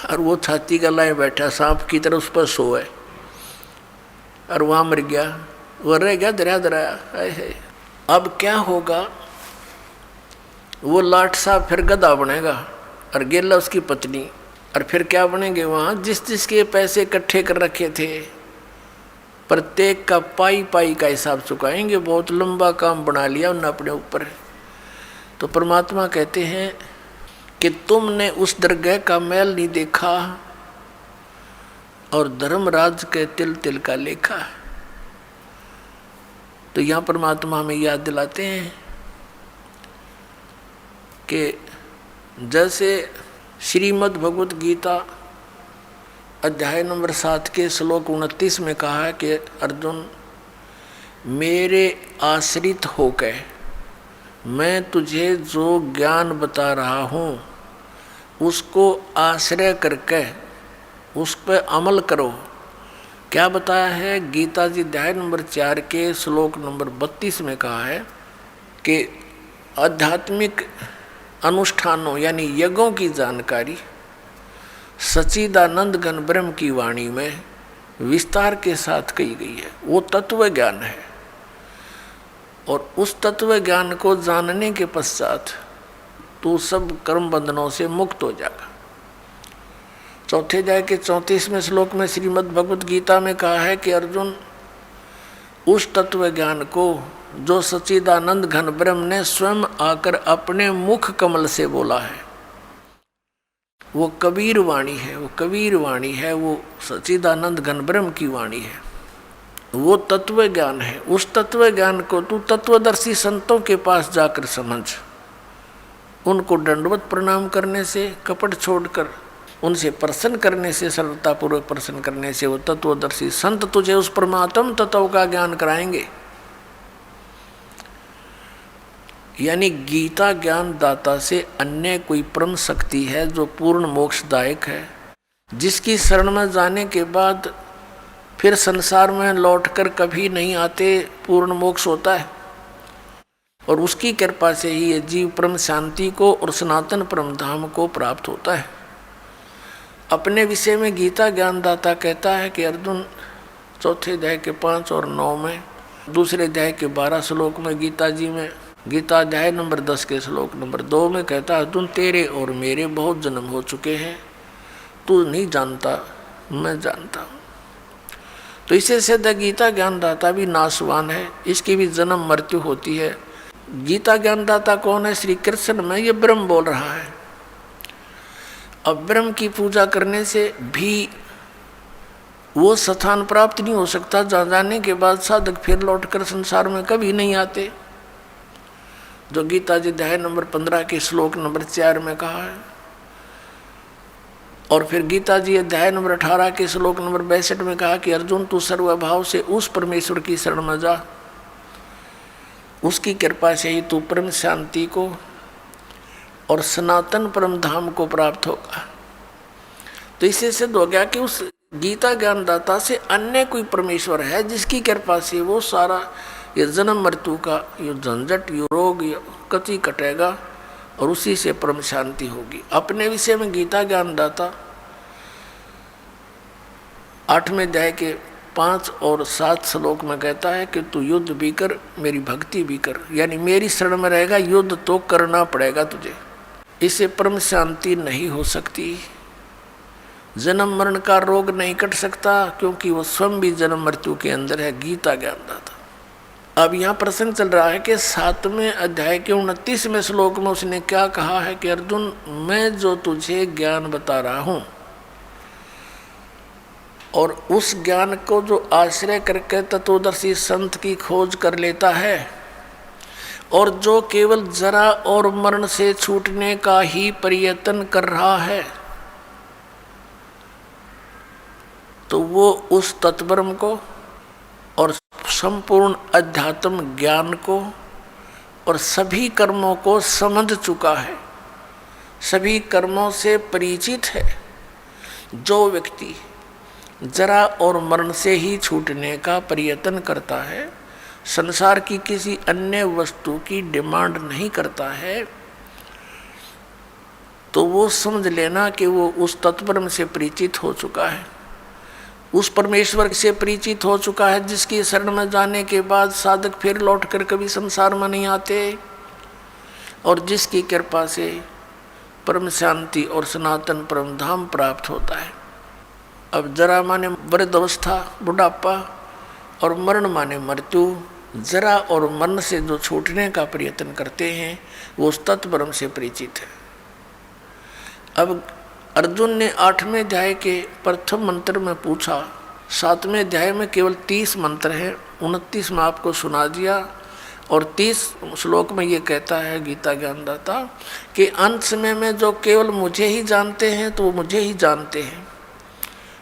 और वो छाती का लाए बैठा सांप की तरह उस पर सोए और वहाँ मर गया। वो रह गया दराया। अब क्या होगा? वो लाट साहब फिर गधा बनेगा और गेला उसकी पत्नी, और फिर क्या बनेंगे वहाँ? जिसके पैसे इकट्ठे कर रखे थे प्रत्येक का पाई का हिसाब चुकाएंगे। बहुत लंबा काम बना लिया उन्होंने अपने ऊपर। तो परमात्मा कहते हैं कि तुमने उस दरगाह का मैल नहीं देखा और धर्मराज के तिल तिल का लेखा। तो यहाँ परमात्मा हमें याद दिलाते हैं कि जैसे श्रीमद् भगवत गीता अध्याय नंबर 7 के श्लोक 29 में कहा है कि अर्जुन, मेरे आश्रित होकर मैं तुझे जो ज्ञान बता रहा हूँ उसको आश्रय करके उस पर अमल करो। क्या बताया है? गीता जी अध्याय नंबर 4 के श्लोक नंबर 32 में कहा है कि आध्यात्मिक अनुष्ठानों यानी यज्ञों की जानकारी सच्चिदानंद घन ब्रह्म की वाणी में विस्तार के साथ कही गई है। वो तत्व ज्ञान है और उस तत्व ज्ञान को जानने के पश्चात तू सब कर्म बंधनों से मुक्त हो जाएगा। चौथे अध्याय के 34वें श्लोक में श्रीमद् भगवत गीता में कहा है कि अर्जुन, उस तत्व ज्ञान को जो सच्चिदानंद घन ब्रह्म ने स्वयं आकर अपने मुख कमल से बोला है, वो कबीर वाणी है, वो कबीर वाणी है, वो सच्चिदानंद घन ब्रह्म की वाणी है, वो तत्व ज्ञान है। उस तत्व ज्ञान को तू तत्वदर्शी संतों के पास जाकर समझ। उनको दंडवत प्रणाम करने से, कपट छोड़कर उनसे प्रसन्न करने से, सरलतापूर्वक प्रसन्न करने से वो तत्वदर्शी संत तुझे उस परमात्म तत्व का ज्ञान कराएंगे। यानी गीता ज्ञान दाता से अन्य कोई परम शक्ति है जो पूर्ण मोक्षदायक है, जिसकी शरण में जाने के बाद फिर संसार में लौटकर कभी नहीं आते, पूर्ण मोक्ष होता है। और उसकी कृपा से ही ये जीव परम शांति को और सनातन परम धाम को प्राप्त होता है। अपने विषय में गीता ज्ञानदाता कहता है कि अर्जुन, चौथे अध्याय के 5 और 9 में, दूसरे अध्याय के 12 श्लोक में गीता जी में, गीता अध्याय नंबर 10 के श्लोक नंबर 2 में कहता है, अर्जुन तेरे और मेरे बहुत जन्म हो चुके हैं, तू नहीं जानता, मैं जानता हूँ। तो इसे सिद्ध गीता ज्ञानदाता भी नाशवान है, इसकी भी जन्म मृत्यु होती है। गीता ज्ञानदाता कौन है? श्री कृष्ण में ये ब्रह्म बोल रहा है। अब ब्रह्म की पूजा करने से भी वो स्थान प्राप्त नहीं हो सकता जहाँ जाने के बाद साधक फिर लौटकर संसार में कभी नहीं आते, जो गीता जी अध्याय नंबर 15 के श्लोक नंबर 4 में कहा है। और फिर गीता जी अध्याय नंबर 18 के श्लोक नंबर 62 में कहा कि अर्जुन, तू सर्वभाव से उस परमेश्वर की शरण में जा, उसकी कृपा से ही तू परम शांति को और सनातन परम धाम को प्राप्त होगा। तो इससे सिद्ध हो गया कि उस गीता ज्ञानदाता से अन्य कोई परमेश्वर है जिसकी कृपा से वो सारा ये जन्म मृत्यु का ये झंझट, ये रोग, ये कति कटेगा और उसी से परम शांति होगी। अपने विषय में गीता ज्ञानदाता 8वें अध्याय के 5 और 7 श्लोक में कहता है कि तू युद्ध भी कर, मेरी भक्ति भी कर, यानी मेरी शरण में रहेगा, युद्ध तो करना पड़ेगा तुझे। इससे परम शांति नहीं हो सकती। जन्म मरण का रोग नहीं कट सकता क्योंकि वो स्वयं भी जन्म मृत्यु के अंदर है, गीता ज्ञानदाता। अब यहाँ प्रसंग चल रहा है कि 7वें अध्याय के 29वें श्लोक में उसने क्या कहा है कि अर्जुन, मैं जो तुझे ज्ञान बता रहा हूँ और उस ज्ञान को जो आश्रय करके तत्वदर्शी संत की खोज कर लेता है और जो केवल जरा और मरण से छूटने का ही प्रयत्न कर रहा है, तो वो उस तत्ब्रह्म को और संपूर्ण अध्यात्म ज्ञान को और सभी कर्मों को समझ चुका है, सभी कर्मों से परिचित है। जो व्यक्ति जरा और मरण से ही छूटने का प्रयत्न करता है, संसार की किसी अन्य वस्तु की डिमांड नहीं करता है, तो वो समझ लेना कि वो उस तत्ब्रह्म से परिचित हो चुका है, उस परमेश्वर से परिचित हो चुका है जिसकी शरण में जाने के बाद साधक फिर लौटकर कभी संसार में नहीं आते और जिसकी कृपा से परम शांति और सनातन परम धाम प्राप्त होता है। अब जरा माने वृद्ध अवस्था, बुढ़ापा, और मरण माने मृत्यु। जरा और मरण से जो छूटने का प्रयत्न करते हैं वो उस तत्ब्रह्म से परिचित है। अब अर्जुन ने 8वें अध्याय के प्रथम मंत्र में पूछा, 7वें अध्याय में केवल 30 मंत्र हैं, 29 में आपको सुना दिया और 30 श्लोक में ये कहता है गीता ज्ञानदाता कि अंत समय में जो केवल मुझे ही जानते हैं तो वो मुझे ही जानते हैं,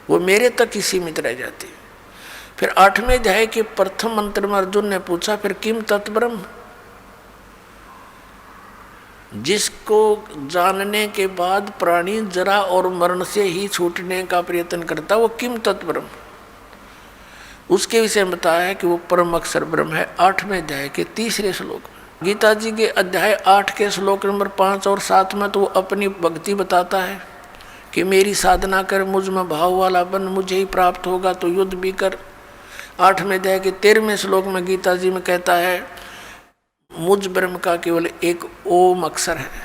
वो मेरे तक ही सीमित रह जाते हैं। फिर 8वें अध्याय के प्रथम मंत्र में अर्जुन ने पूछा, फिर किम तत्ब्रह्म, जिसको जानने के बाद प्राणी जरा और मरण से ही छूटने का प्रयत्न करता, वो किम तत्ब्रह्म, उसके विषय में बताया है कि वो परम अक्षर ब्रह्म है। 8वें अध्याय के 3रे श्लोक में। गीता जी के अध्याय 8 के श्लोक नंबर 5 और 7 में तो वो अपनी भक्ति बताता है कि मेरी साधना कर, मुझ में भाव वाला बन, मुझे ही प्राप्त होगा, तो युद्ध भी कर। 8वें अध्याय के 13वें श्लोक में गीता जी में कहता है मुझ ब्रह्म का केवल एक ओम अक्षर है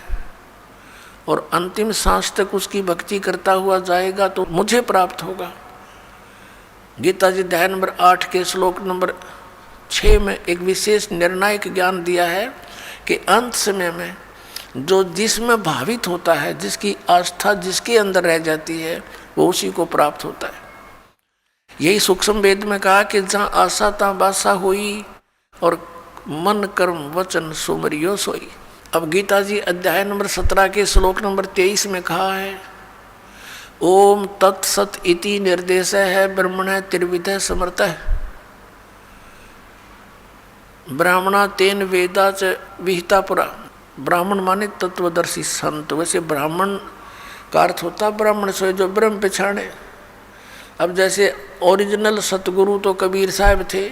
और अंतिम सांस तक उसकी भक्ति करता हुआ जाएगा तो मुझे प्राप्त होगा। गीता जी अध्याय नंबर 8 के श्लोक नंबर 6 में एक विशेष निर्णायक ज्ञान दिया है कि अंत समय में जो जिसमें भावित होता है, जिसकी आस्था जिसके अंदर रह जाती है, वो उसी को प्राप्त होता है। यही सूक्ष्म वेद में कहा कि जहाँ आशा ता बासा हुई और मन कर्म वचन सुमरियो सोई। अब गीता जी अध्याय नंबर 17 के श्लोक नंबर 23 में कहा है ओम तत्सत इति निर्देश है ब्रह्मण त्रिविध समर्थ ब्राह्मणा तेन वेदा च विहिता पुरा। ब्राह्मण माने तत्वदर्शी संत, वैसे ब्राह्मण का अर्थ होता ब्राह्मण सोए जो ब्रह्म पहचाने। अब जैसे ओरिजिनल सतगुरु तो कबीर साहब थे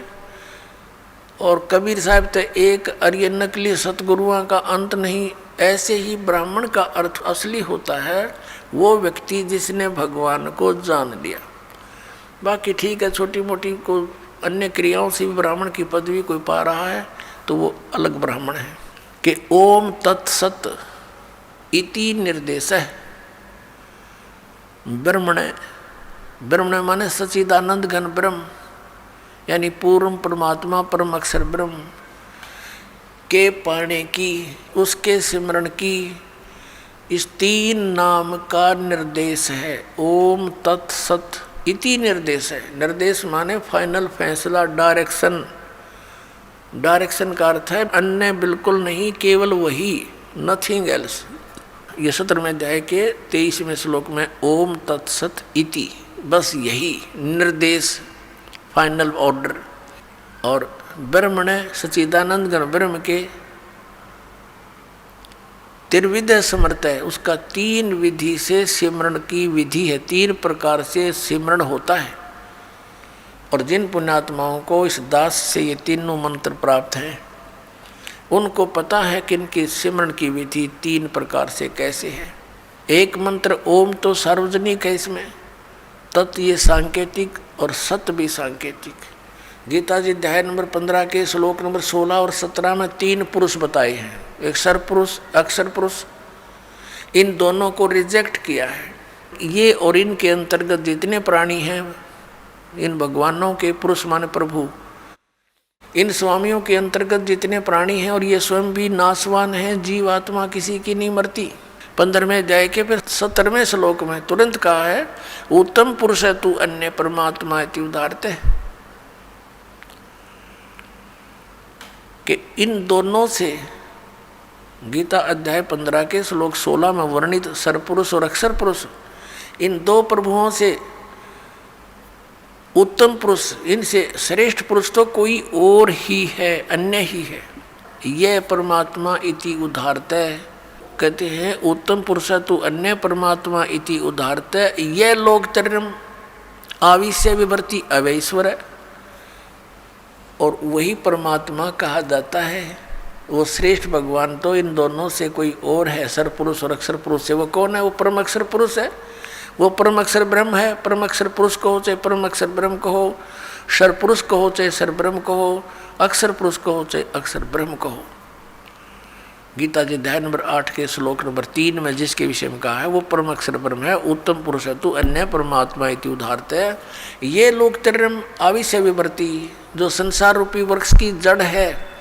और कबीर साहब तो एक और ये नकली सतगुरुओं का अंत नहीं, ऐसे ही ब्राह्मण का अर्थ असली होता है वो व्यक्ति जिसने भगवान को जान लिया। बाकी ठीक है, छोटी मोटी को अन्य क्रियाओं से भी ब्राह्मण की पदवी कोई पा रहा है तो वो अलग ब्राह्मण है। कि ओम तत्सत इति निर्देश है ब्रह्मण। ब्रह्मण माने सच्चिदानंद घन ब्रह्म, यानी पूर्ण परमात्मा परम अक्षर ब्रह्म के पाने की, उसके सिमरण की इस 3 नाम का निर्देश है। ओम तत्सत इति निर्देश है। निर्देश माने फाइनल फैसला, डायरेक्शन। डायरेक्शन का अर्थ है अन्य बिल्कुल नहीं, केवल वही, नथिंग एल्स। ये 17वें अध्याय के 23वें श्लोक में ओम तत्सत इति, बस यही निर्देश, फाइनल ऑर्डर। और ब्रह्मण सच्चिदानंद घन ब्रह्म के त्रिविध समर्थ है, उसका 3 विधि से सिमरण की विधि है, 3 प्रकार से सिमरण होता है। और जिन पुण्यात्माओं को इस दास से ये तीनों मंत्र प्राप्त हैं, उनको पता है कि इनकी सिमरण की विधि 3 प्रकार से कैसे है। एक मंत्र ओम तो सार्वजनिक है, इसमें तत् ये सांकेतिक और सत भी सांकेतिक। गीता जी अध्याय नंबर 15 के श्लोक नंबर 16 और 17 में 3 पुरुष बताए हैं, एक सरपुरुष, अक्षर पुरुष। इन दोनों को रिजेक्ट किया है। ये और इनके अंतर्गत जितने प्राणी हैं, इन भगवानों के, पुरुष माने प्रभु, इन स्वामियों के अंतर्गत जितने प्राणी हैं, और ये स्वयं भी नाशवान हैं, जीवात्मा किसी की नहीं मरती। 15वें अध्याय के फिर 17वें श्लोक में तुरंत कहा है, उत्तम पुरुष है तू अन्य परमात्मा इति उदाहरते, कि इन दोनों से गीता अध्याय 15 के श्लोक 16 में वर्णित सरपुरुष और अक्षर पुरुष, इन 2 प्रभुओं से उत्तम पुरुष, इनसे श्रेष्ठ पुरुष तो कोई और ही है, अन्य ही है। यह परमात्मा इति उदाहरते, कहते हैं उत्तम पुरुष तो अन्य परमात्मा इति उदाहरते, यह लोकतरम आविश्य विवर्ती अवैश्वर है, और वही परमात्मा कहा जाता है। वो श्रेष्ठ भगवान तो इन दोनों से कोई और है, सर पुरुष और अक्षर पुरुष से। वो कौन है? वो परम अक्षर पुरुष है, वो परम अक्षर ब्रह्म है। परम अक्षर पुरुष कहो चाहे परम अक्षर ब्रह्म कहो, सर पुरुष कहो चाहे सर ब्रह्म कहो, अक्षर पुरुष कहो चाहे अक्षर ब्रह्म कहो। गीता जी अध्याय नंबर 8 के श्लोक नंबर 3 में जिसके विषय में कहा है, वो परम अक्षर ब्रह्म है, उत्तम पुरुष है तू अन्य परमात्मा इति उदाहरते है। ये लोक तरम आविश्य विवर्ती, जो संसार रूपी वृक्ष की जड़ है,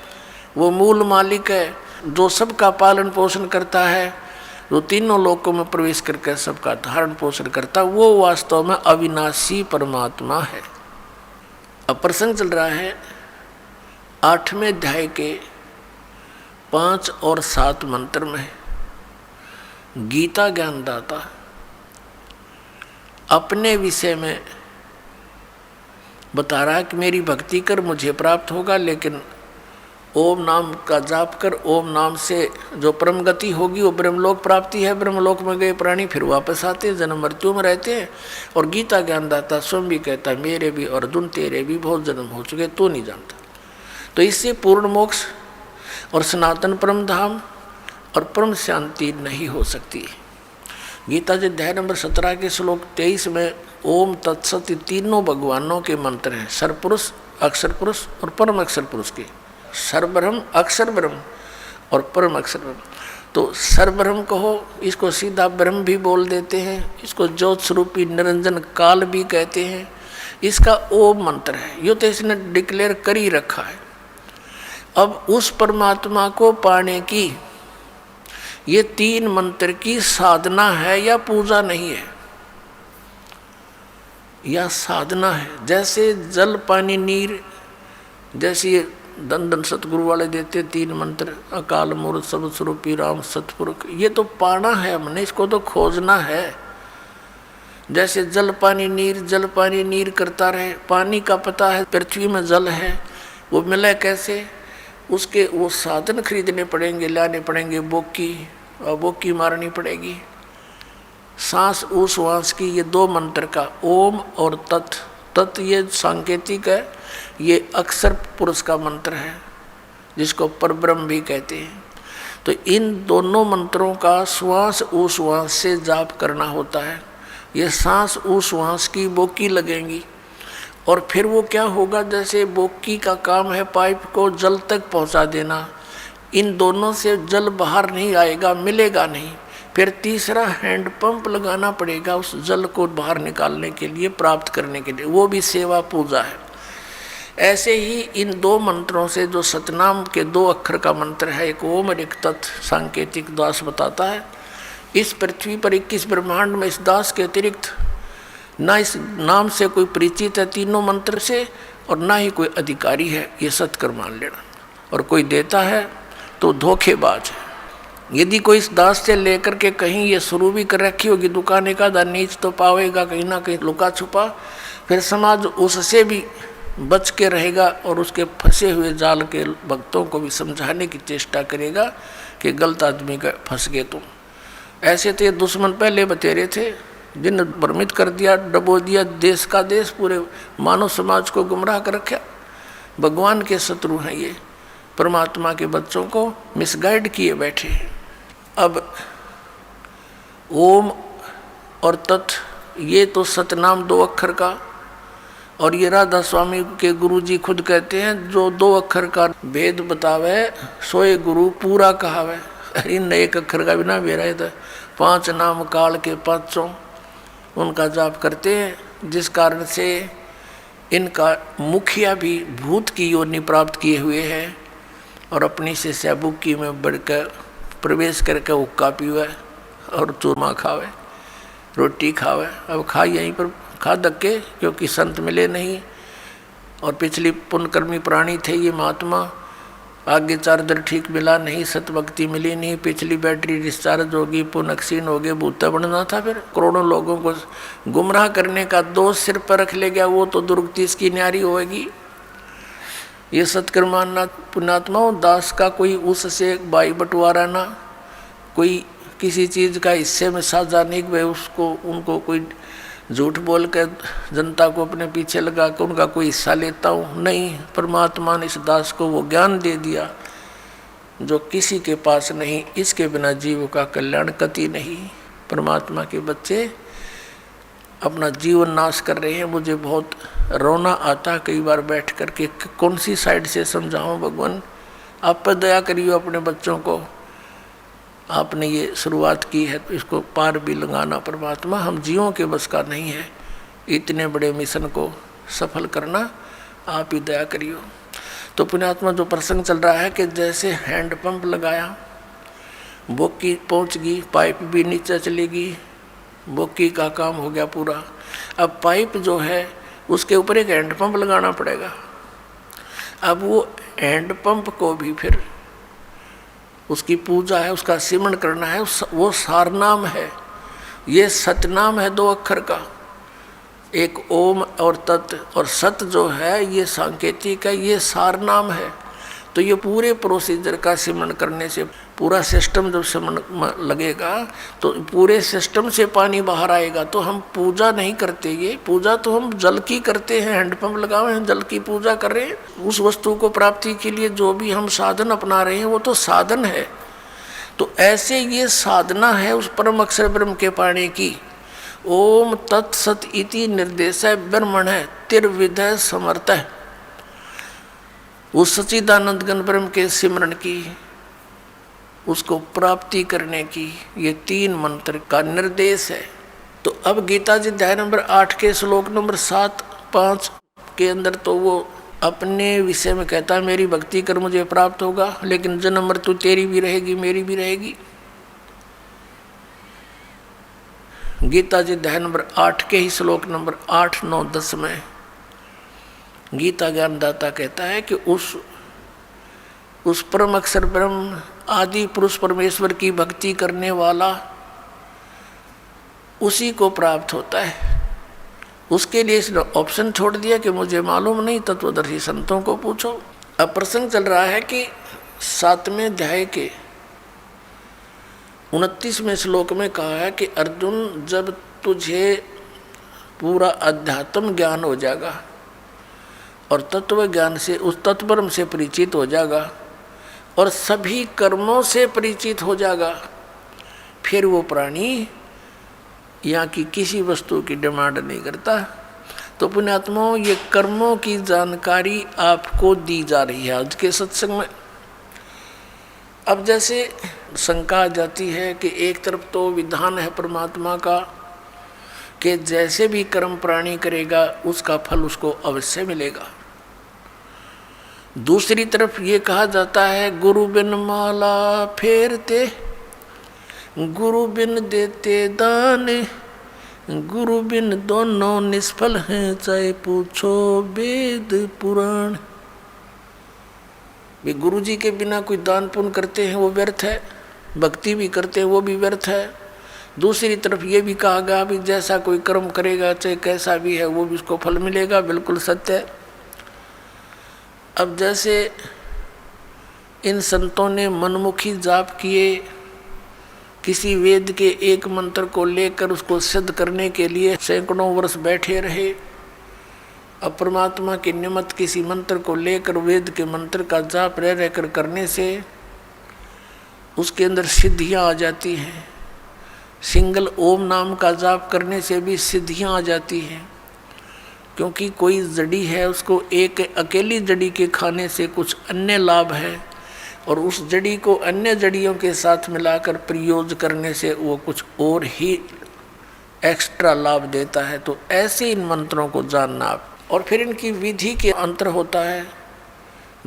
वो मूल मालिक है, जो सबका पालन पोषण करता है, जो तीनों लोकों में प्रवेश करके सबका धारण पोषण करता, वो वास्तव में अविनाशी परमात्मा है। अब प्रसंग चल रहा है 8वें अध्याय के 5 और 7 मंत्र में। गीता ज्ञानदाता अपने विषय में बता रहा है कि मेरी भक्ति कर मुझे प्राप्त होगा, लेकिन ओम नाम का जाप कर, ओम नाम से जो परम गति होगी वो ब्रह्मलोक प्राप्ति है। ब्रह्मलोक में गए प्राणी फिर वापस आते हैं, जन्म मृत्यु में रहते हैं। और गीता ज्ञानदाता स्वयं भी कहता है, मेरे भी अर्जुन तेरे भी बहुत जन्म हो चुके, तू नहीं जानता। तो इससे पूर्ण मोक्ष और सनातन परम धाम और परम शांति नहीं हो सकती। गीता जी अध्याय नंबर 17 के श्लोक 23 में ओम तत्सत तीनों भगवानों के मंत्र हैं, सरपुरुष, अक्षर पुरुष और परम अक्षर पुरुष के। सर्वब्रह्म, अक्षर ब्रह्म और परम अक्षर ब्रह्म। तो सर्वब्रह्म कहो, इसको सीधा ब्रह्म भी बोल देते हैं, इसको ज्योत स्वरूपी निरंजन काल भी कहते हैं। इसका ओम मंत्र है, यो तो इसने डिक्लेयर कर ही रखा है। अब उस परमात्मा को पाने की ये 3 मंत्र की साधना है या पूजा नहीं है, या साधना है। जैसे जल पानी नीर, जैसे दन दन सतगुरु वाले देते 3 मंत्र, अकाल मूर्त सब स्वरूपी राम सतपुरुष, ये तो पाना है हमने, इसको तो खोजना है। जैसे जल पानी नीर, जल पानी नीर करता रहे, पानी का पता है पृथ्वी में जल है, वो मिले कैसे, उसके वो साधन खरीदने पड़ेंगे, लाने पड़ेंगे, बोकी और बोकी मारनी पड़ेगी, सांस उस वास की। ये 2 मंत्र का ओम और तत्, तत् ये सांकेतिक है, ये अक्षर पुरुष का मंत्र है जिसको परब्रह्म भी कहते हैं। तो इन दोनों मंत्रों का श्वास उश्वास से जाप करना होता है। ये सांस उश्वास की बोकी लगेंगी और फिर वो क्या होगा, जैसे बोकी का काम है पाइप को जल तक पहुंचा देना, इन दोनों से जल बाहर नहीं आएगा, मिलेगा नहीं। फिर तीसरा हैंड पंप लगाना पड़ेगा उस जल को बाहर निकालने के लिए, प्राप्त करने के लिए, वो भी सेवा पूजा है। ऐसे ही इन 2 मंत्रों से, जो सतनाम के 2 अक्षर का मंत्र है, एक ओम और एक तत्, सांकेतिक दास बताता है इस पृथ्वी पर 21 ब्रह्मांड में इस दास के अतिरिक्त ना इस नाम से कोई परिचित है 3 मंत्र से, और ना ही कोई अधिकारी है, ये सत्कर मान लेना। और कोई देता है तो धोखेबाज है। यदि कोई इस दास से लेकर के कहीं ये शुरू भी कर रखी होगी दुकान का नीच तो पावेगा कहीं ना कहीं लुका छुपा, फिर समाज उससे भी बच के रहेगा और उसके फंसे हुए जाल के भक्तों को भी समझाने की चेष्टा करेगा कि गलत आदमी का फंस गए तुम। ऐसे तो ये दुश्मन पहले बतेरे थे जिन्हें भ्रमित कर दिया, डबो दिया, देश का देश, पूरे मानव समाज को गुमराह कर रखा। भगवान के शत्रु हैं ये, परमात्मा के बच्चों को मिसगाइड किए बैठे। अब ओम और तत् ये तो सतनाम 2 अक्षर का, और ये राधा स्वामी के गुरु जी खुद कहते हैं जो 2 अक्षर का भेद बतावे सोए गुरु पूरा कहावे। इन 1 अक्षर का बिना मेरा है तो 5 नाम काल के 5 उनका जाप करते हैं, जिस कारण से इनका मुखिया भी भूत की योनि प्राप्त किए हुए हैं और अपनी से सैबुकी में बढ़कर प्रवेश करके हुक्का पीवे और चूरमा खावे, रोटी खावे। अब खा यहीं पर खा धक्के, क्योंकि संत मिले नहीं और पिछली पुण्यकर्मी प्राणी थे ये महात्मा। आगे चार्जर ठीक मिला नहीं, सतभक्ति मिली नहीं, पिछली बैटरी डिस्चार्ज होगी, पुनक्षीण हो गए, भूता बनना था। फिर करोड़ों लोगों को गुमराह करने का दोष सिर पर रख ले गया, वो तो दुर्गति इसकी न्यारी होगी। ये सत्कर्माना पुण्यात्माओं, दास का कोई उससे भाई बंटवारा ना, कोई किसी चीज़ का हिस्से में साझा नहीं कि उसको उनको कोई झूठ बोल कर जनता को अपने पीछे लगा कर उनका कोई हिस्सा लेता हूँ, नहीं। परमात्मा ने इस दास को वो ज्ञान दे दिया जो किसी के पास नहीं, इसके बिना जीव का कल्याण कति नहीं। परमात्मा के बच्चे अपना जीवन नाश कर रहे हैं। मुझे बहुत रोना आता कई बार बैठ कर के कौन सी साइड से समझाऊं। भगवान आप पर दया करिए, अपने बच्चों को आपने ये शुरुआत की है तो इसको पार भी लगाना। परमात्मा हम जीवों के बस का नहीं है, इतने बड़े मिशन को सफल करना, आप ही दया करियो। तो पुण्यात्मा जो प्रसंग चल रहा है कि जैसे हैंड पंप लगाया, बोकी पहुंच गई, पाइप भी नीचे चलेगी, बोकी का काम हो गया पूरा। अब पाइप जो है उसके ऊपर एक हैंड पंप लगाना पड़ेगा। अब वो हैंड पंप को भी फिर उसकी पूजा है, उसका सिमरण करना है, वो सारनाम है, ये सतनाम है 2 अक्षर का, एक ओम और तत्, और सत जो है ये सांकेतिक है, ये सारनाम है। तो ये पूरे प्रोसीजर का सिमरण करने से पूरा सिस्टम जब सिमरण लगेगा तो पूरे सिस्टम से पानी बाहर आएगा। तो हम पूजा नहीं करते, ये पूजा तो हम जल की करते हैं, हैंडपंप लगाए हैं, जल की पूजा कर रहे हैं। उस वस्तु को प्राप्ति के लिए जो भी हम साधन अपना रहे हैं वो तो साधन है। तो ऐसे ये साधना है उस परम अक्षर ब्रह्म के पाने की। ओम तत्सत इति निर्देश ब्रह्मण है तिर्विधय समर्थ है, उस सच्चिदानंद घन ब्रह्म के सिमरण की, उसको प्राप्ति करने की, ये 3 मंत्र का निर्देश है। तो अब गीता जी अध्याय नंबर 8 के श्लोक नंबर 7-5 के अंदर तो वो अपने विषय में कहता है मेरी भक्ति कर मुझे प्राप्त होगा, लेकिन जन्म मृत्यु तेरी भी रहेगी मेरी भी रहेगी। गीता जी अध्याय नंबर 8 के ही श्लोक नंबर 8, 9, 10 में गीता ज्ञानदाता कहता है कि उस परम अक्षर ब्रह्म आदि पुरुष परमेश्वर की भक्ति करने वाला उसी को प्राप्त होता है। उसके लिए इसने ऑप्शन छोड़ दिया कि मुझे मालूम नहीं, तत्वदर्शी संतों को पूछो। अब प्रसंग चल रहा है कि 7वें अध्याय के 29वें श्लोक में कहा है कि अर्जुन जब तुझे पूरा अध्यात्म ज्ञान हो जाएगा और तत्व ज्ञान से उस तत्वब्रह्म से परिचित हो जाएगा और सभी कर्मों से परिचित हो जाएगा, फिर वो प्राणी यहाँ की किसी वस्तु की डिमांड नहीं करता। तो पुण्यात्माओं ये कर्मों की जानकारी आपको दी जा रही है आज के सत्संग में। अब जैसे शंका आ जाती है कि एक तरफ तो विधान है परमात्मा का कि जैसे भी कर्म प्राणी करेगा उसका फल उसको अवश्य मिलेगा, दूसरी तरफ ये कहा जाता है गुरु बिन माला फेरते, गुरु बिन देते दान, गुरु बिन दोनों निष्फल हैं चाहे पूछो वेद पुराण। वे गुरु जी के बिना कोई दान पुण्य करते हैं वो व्यर्थ है, भक्ति भी करते हैं वो भी व्यर्थ है। दूसरी तरफ ये भी कहा गया भी जैसा कोई कर्म करेगा चाहे कैसा भी है वो भी उसको फल मिलेगा, बिल्कुल सत्य है। अब जैसे इन संतों ने मनमुखी जाप किए, किसी वेद के एक मंत्र को लेकर उसको सिद्ध करने के लिए सैकड़ों वर्ष बैठे रहे। अब परमात्मा के निमित्त किसी मंत्र को लेकर वेद के मंत्र का जाप रह रहकर करने से उसके अंदर सिद्धियां आ जाती हैं। सिंगल ओम नाम का जाप करने से भी सिद्धियां आ जाती हैं, क्योंकि कोई जड़ी है उसको एक अकेली जड़ी के खाने से कुछ अन्य लाभ है, और उस जड़ी को अन्य जड़ियों के साथ मिलाकर प्रयोग करने से वो कुछ और ही एक्स्ट्रा लाभ देता है। तो ऐसे इन मंत्रों को जानना आप, और फिर इनकी विधि के अंतर होता है।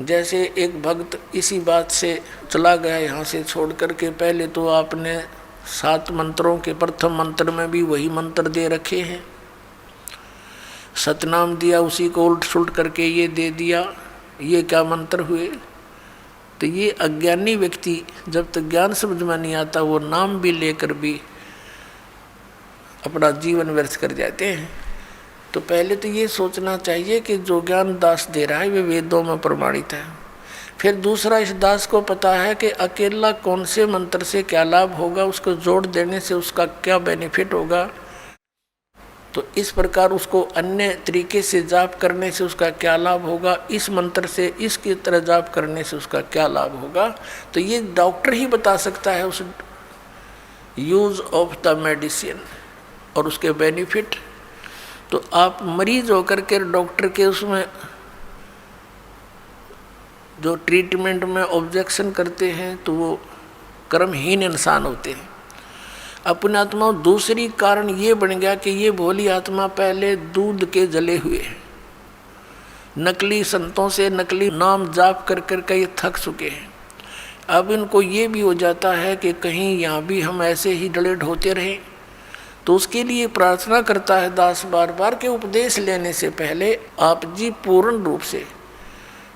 जैसे एक भक्त इसी बात से चला गया यहाँ से छोड़ करके, पहले तो आपने 7 मंत्रों के प्रथम मंत्र में भी वही मंत्र दे रखे हैं, सतनाम दिया, उसी को उल्ट सुलट करके ये दे दिया, ये क्या मंत्र हुए। तो ये अज्ञानी व्यक्ति जब तक ज्ञान समझ में नहीं आता वो नाम भी लेकर भी अपना जीवन व्यर्थ कर जाते हैं। तो पहले तो ये सोचना चाहिए कि जो ज्ञान दास दे रहा है वे वेदों में प्रमाणित है। फिर दूसरा, इस दास को पता है कि अकेला कौन से मंत्र से क्या लाभ होगा, उसको जोड़ देने से उसका क्या बेनिफिट होगा। तो इस प्रकार उसको अन्य तरीके से जाप करने से उसका क्या लाभ होगा, इस मंत्र से इसकी तरह जाप करने से उसका क्या लाभ होगा। तो ये डॉक्टर ही बता सकता है उस यूज ऑफ द मेडिसिन और उसके बेनिफिट। तो आप मरीज होकर के डॉक्टर के उसमें जो ट्रीटमेंट में ऑब्जेक्शन करते हैं तो वो कर्महीन इंसान होते हैं। अपनी आत्मा दूसरी कारण ये बन गया कि ये भोली आत्मा पहले दूध के जले हुए हैं, नकली संतों से नकली नाम जाप कर कर के ये थक चुके हैं। अब इनको ये भी हो जाता है कि कहीं यहाँ भी हम ऐसे ही डले ढोते रहें। तो उसके लिए प्रार्थना करता है दास बार बार के उपदेश लेने से पहले आप जी पूर्ण रूप से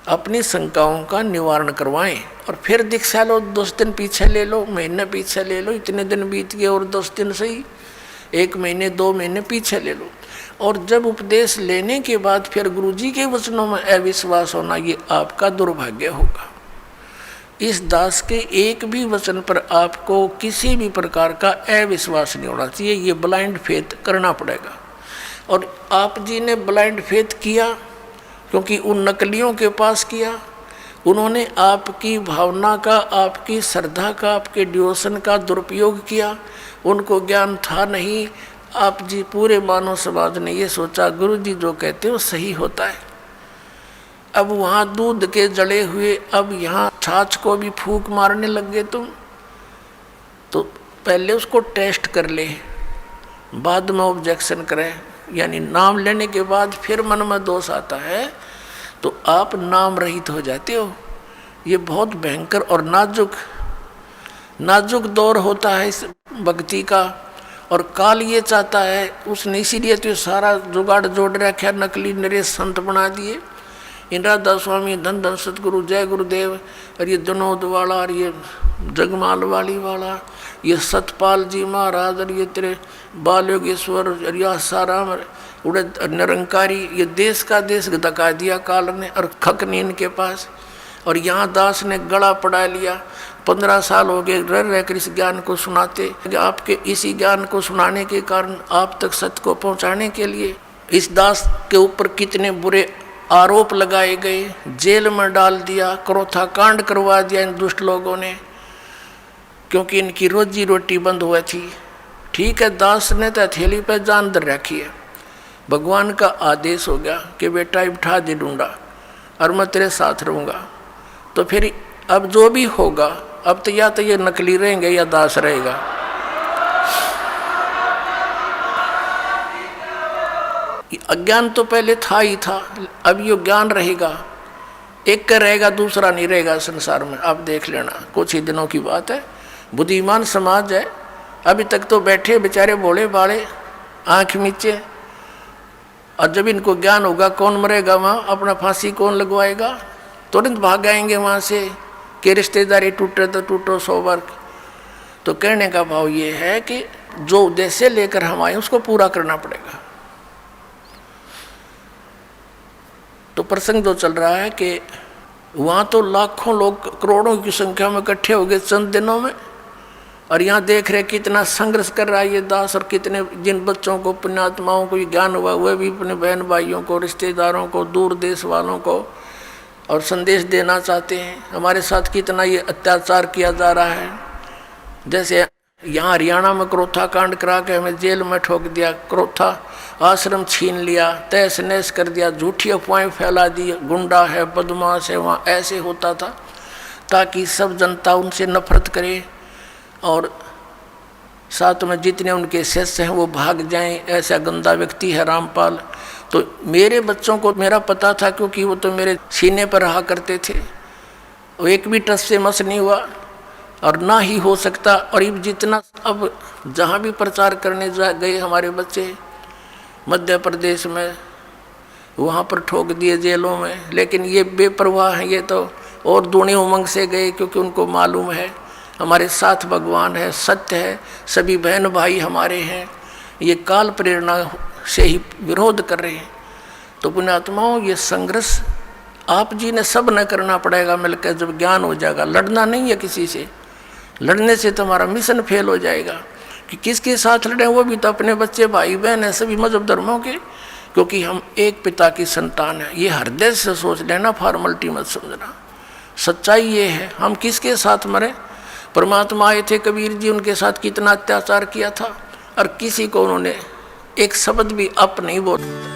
अपनी शंकाओं का निवारण करवाएं, और फिर दीक्षा लो, 10 दिन पीछे ले लो, महीना पीछे ले लो, इतने दिन बीत गए और 10 दिन सही, 1 महीने 2 महीने पीछे ले लो। और जब उपदेश लेने के बाद फिर गुरुजी के वचनों में अविश्वास होना, ये आपका दुर्भाग्य होगा। इस दास के एक भी वचन पर आपको किसी भी प्रकार का अविश्वास नहीं होना चाहिए, ये ब्लाइंड फेथ करना पड़ेगा। और आप जी ने ब्लाइंड फेथ किया क्योंकि उन नकलियों के पास किया, उन्होंने आपकी भावना का, आपकी श्रद्धा का, आपके डिवोशन का दुरुपयोग किया, उनको ज्ञान था नहीं। आप जी पूरे मानव समाज ने ये सोचा गुरु जी जो कहते हो सही होता है। अब वहाँ दूध के जड़े हुए, अब यहाँ छाछ को भी फूंक मारने लग गए तुम। तो पहले उसको टेस्ट कर ले, बाद में ऑब्जेक्शन करें, यानी नाम लेने के बाद फिर मन में दोष आता है तो आप नाम रहित हो जाते हो। ये बहुत भयंकर और नाजुक दौर होता है इस भक्ति का, और काल ये चाहता है, उसने इसीलिए तो सारा जुगाड़ जोड़ रखा, नकली नरेश संत बना दिए। इन राधा स्वामी, धन धन सतगुरु, जय गुरुदेव, और ये जनोद वाला, और ये जगमाल वाली वाला, ये सतपाल जी महाराज, और ये तेरे बाल योगेश्वर, और यह साराम उड़े निरंकारी, ये देश का देश धका दिया काल ने, और खक नहीं इनके पास। और यहाँ दास ने गला पड़ा लिया, 15 साल हो गए रह रहकर इस ज्ञान को सुनाते। आपके इसी ज्ञान को सुनाने के कारण आप तक सत्य को पहुँचाने के लिए इस दास के ऊपर कितने बुरे आरोप लगाए गए, जेल में डाल दिया, क्रोथा कांड करवा दिया इन दुष्ट लोगों ने, क्योंकि इनकी रोजी रोटी बंद हुई थी। ठीक है, दास ने तो हथेली पर जान धर रखी है, भगवान का आदेश हो गया कि बेटा उठा दे डूंडा और मैं तेरे साथ रहूँगा। तो फिर अब जो भी होगा, अब तो या तो ये नकली रहेंगे या दास रहेगा। अज्ञान तो पहले था ही था, अब ये ज्ञान रहेगा, एक का रहेगा दूसरा नहीं रहेगा संसार में। आप देख लेना, कुछ ही दिनों की बात है। बुद्धिमान समाज है, अभी तक तो बैठे बेचारे भोले भाले आँख नीचे, और जब इनको ज्ञान होगा कौन मरेगा वहाँ, अपना फांसी कौन लगवाएगा, तुरंत भाग आएंगे वहाँ से कि रिश्तेदारी टूटे तो टूटो 100 बार। तो कहने का भाव ये है कि जो उद्देश्य लेकर हम आए उसको पूरा करना पड़ेगा। तो प्रसंग जो चल रहा है कि वहाँ तो लाखों लोग करोड़ों की संख्या में इकट्ठे हो गए चंद दिनों में, और यहाँ देख रहे कितना संघर्ष कर रहा है ये दास, और कितने जिन बच्चों को पुण्यात्माओं को ज्ञान हुआ वे भी अपने बहन भाइयों को, रिश्तेदारों को, दूर देश वालों को और संदेश देना चाहते हैं। हमारे साथ कितना ये अत्याचार किया जा रहा है। जैसे यहाँ हरियाणा में क्रोथा कांड करा के हमें जेल में ठोक दिया, क्रोथा आश्रम छीन लिया, तहस नहस कर दिया, झूठी अफवाहें फैला दी, गुंडा है, बदमाश है, वहाँ ऐसे होता था ताकि सब जनता उनसे नफरत करे और साथ में जितने उनके शिष्य हैं वो भाग जाएं। ऐसा गंदा व्यक्ति है रामपाल। तो मेरे बच्चों को मेरा पता था, क्योंकि वो तो मेरे सीने पर रहा करते थे, वो एक भी टस से मस नहीं हुआ और ना ही हो सकता। और ये जितना अब जहाँ भी प्रचार करने गए हमारे बच्चे मध्य प्रदेश में, वहाँ पर ठोक दिए जेलों में। लेकिन ये बेपरवाह हैं, ये तो और दूनी उमंग से गए, क्योंकि उनको मालूम है हमारे साथ भगवान है, सत्य है, सभी बहन भाई हमारे हैं। ये काल प्रेरणा से ही विरोध कर रहे हैं। तो पुण्यात्माओं, ये संघर्ष आप जी ने सब न करना पड़ेगा मिलकर, जब ज्ञान हो जाएगा। लड़ना नहीं है किसी से, लड़ने से तुम्हारा मिशन फेल हो जाएगा। कि किसके साथ लड़ें, वो भी तो अपने बच्चे भाई बहन हैं, सभी मजहब धर्मों के, क्योंकि हम एक पिता की संतान है। ये हृदय से सोच लेना, फॉर्मलिटी मत समझना। सच्चाई ये है, हम किसके साथ मरे। परमात्मा आए थे कबीर जी, उनके साथ कितना अत्याचार किया था, और किसी को उन्होंने एक शब्द भी अप नहीं बोला।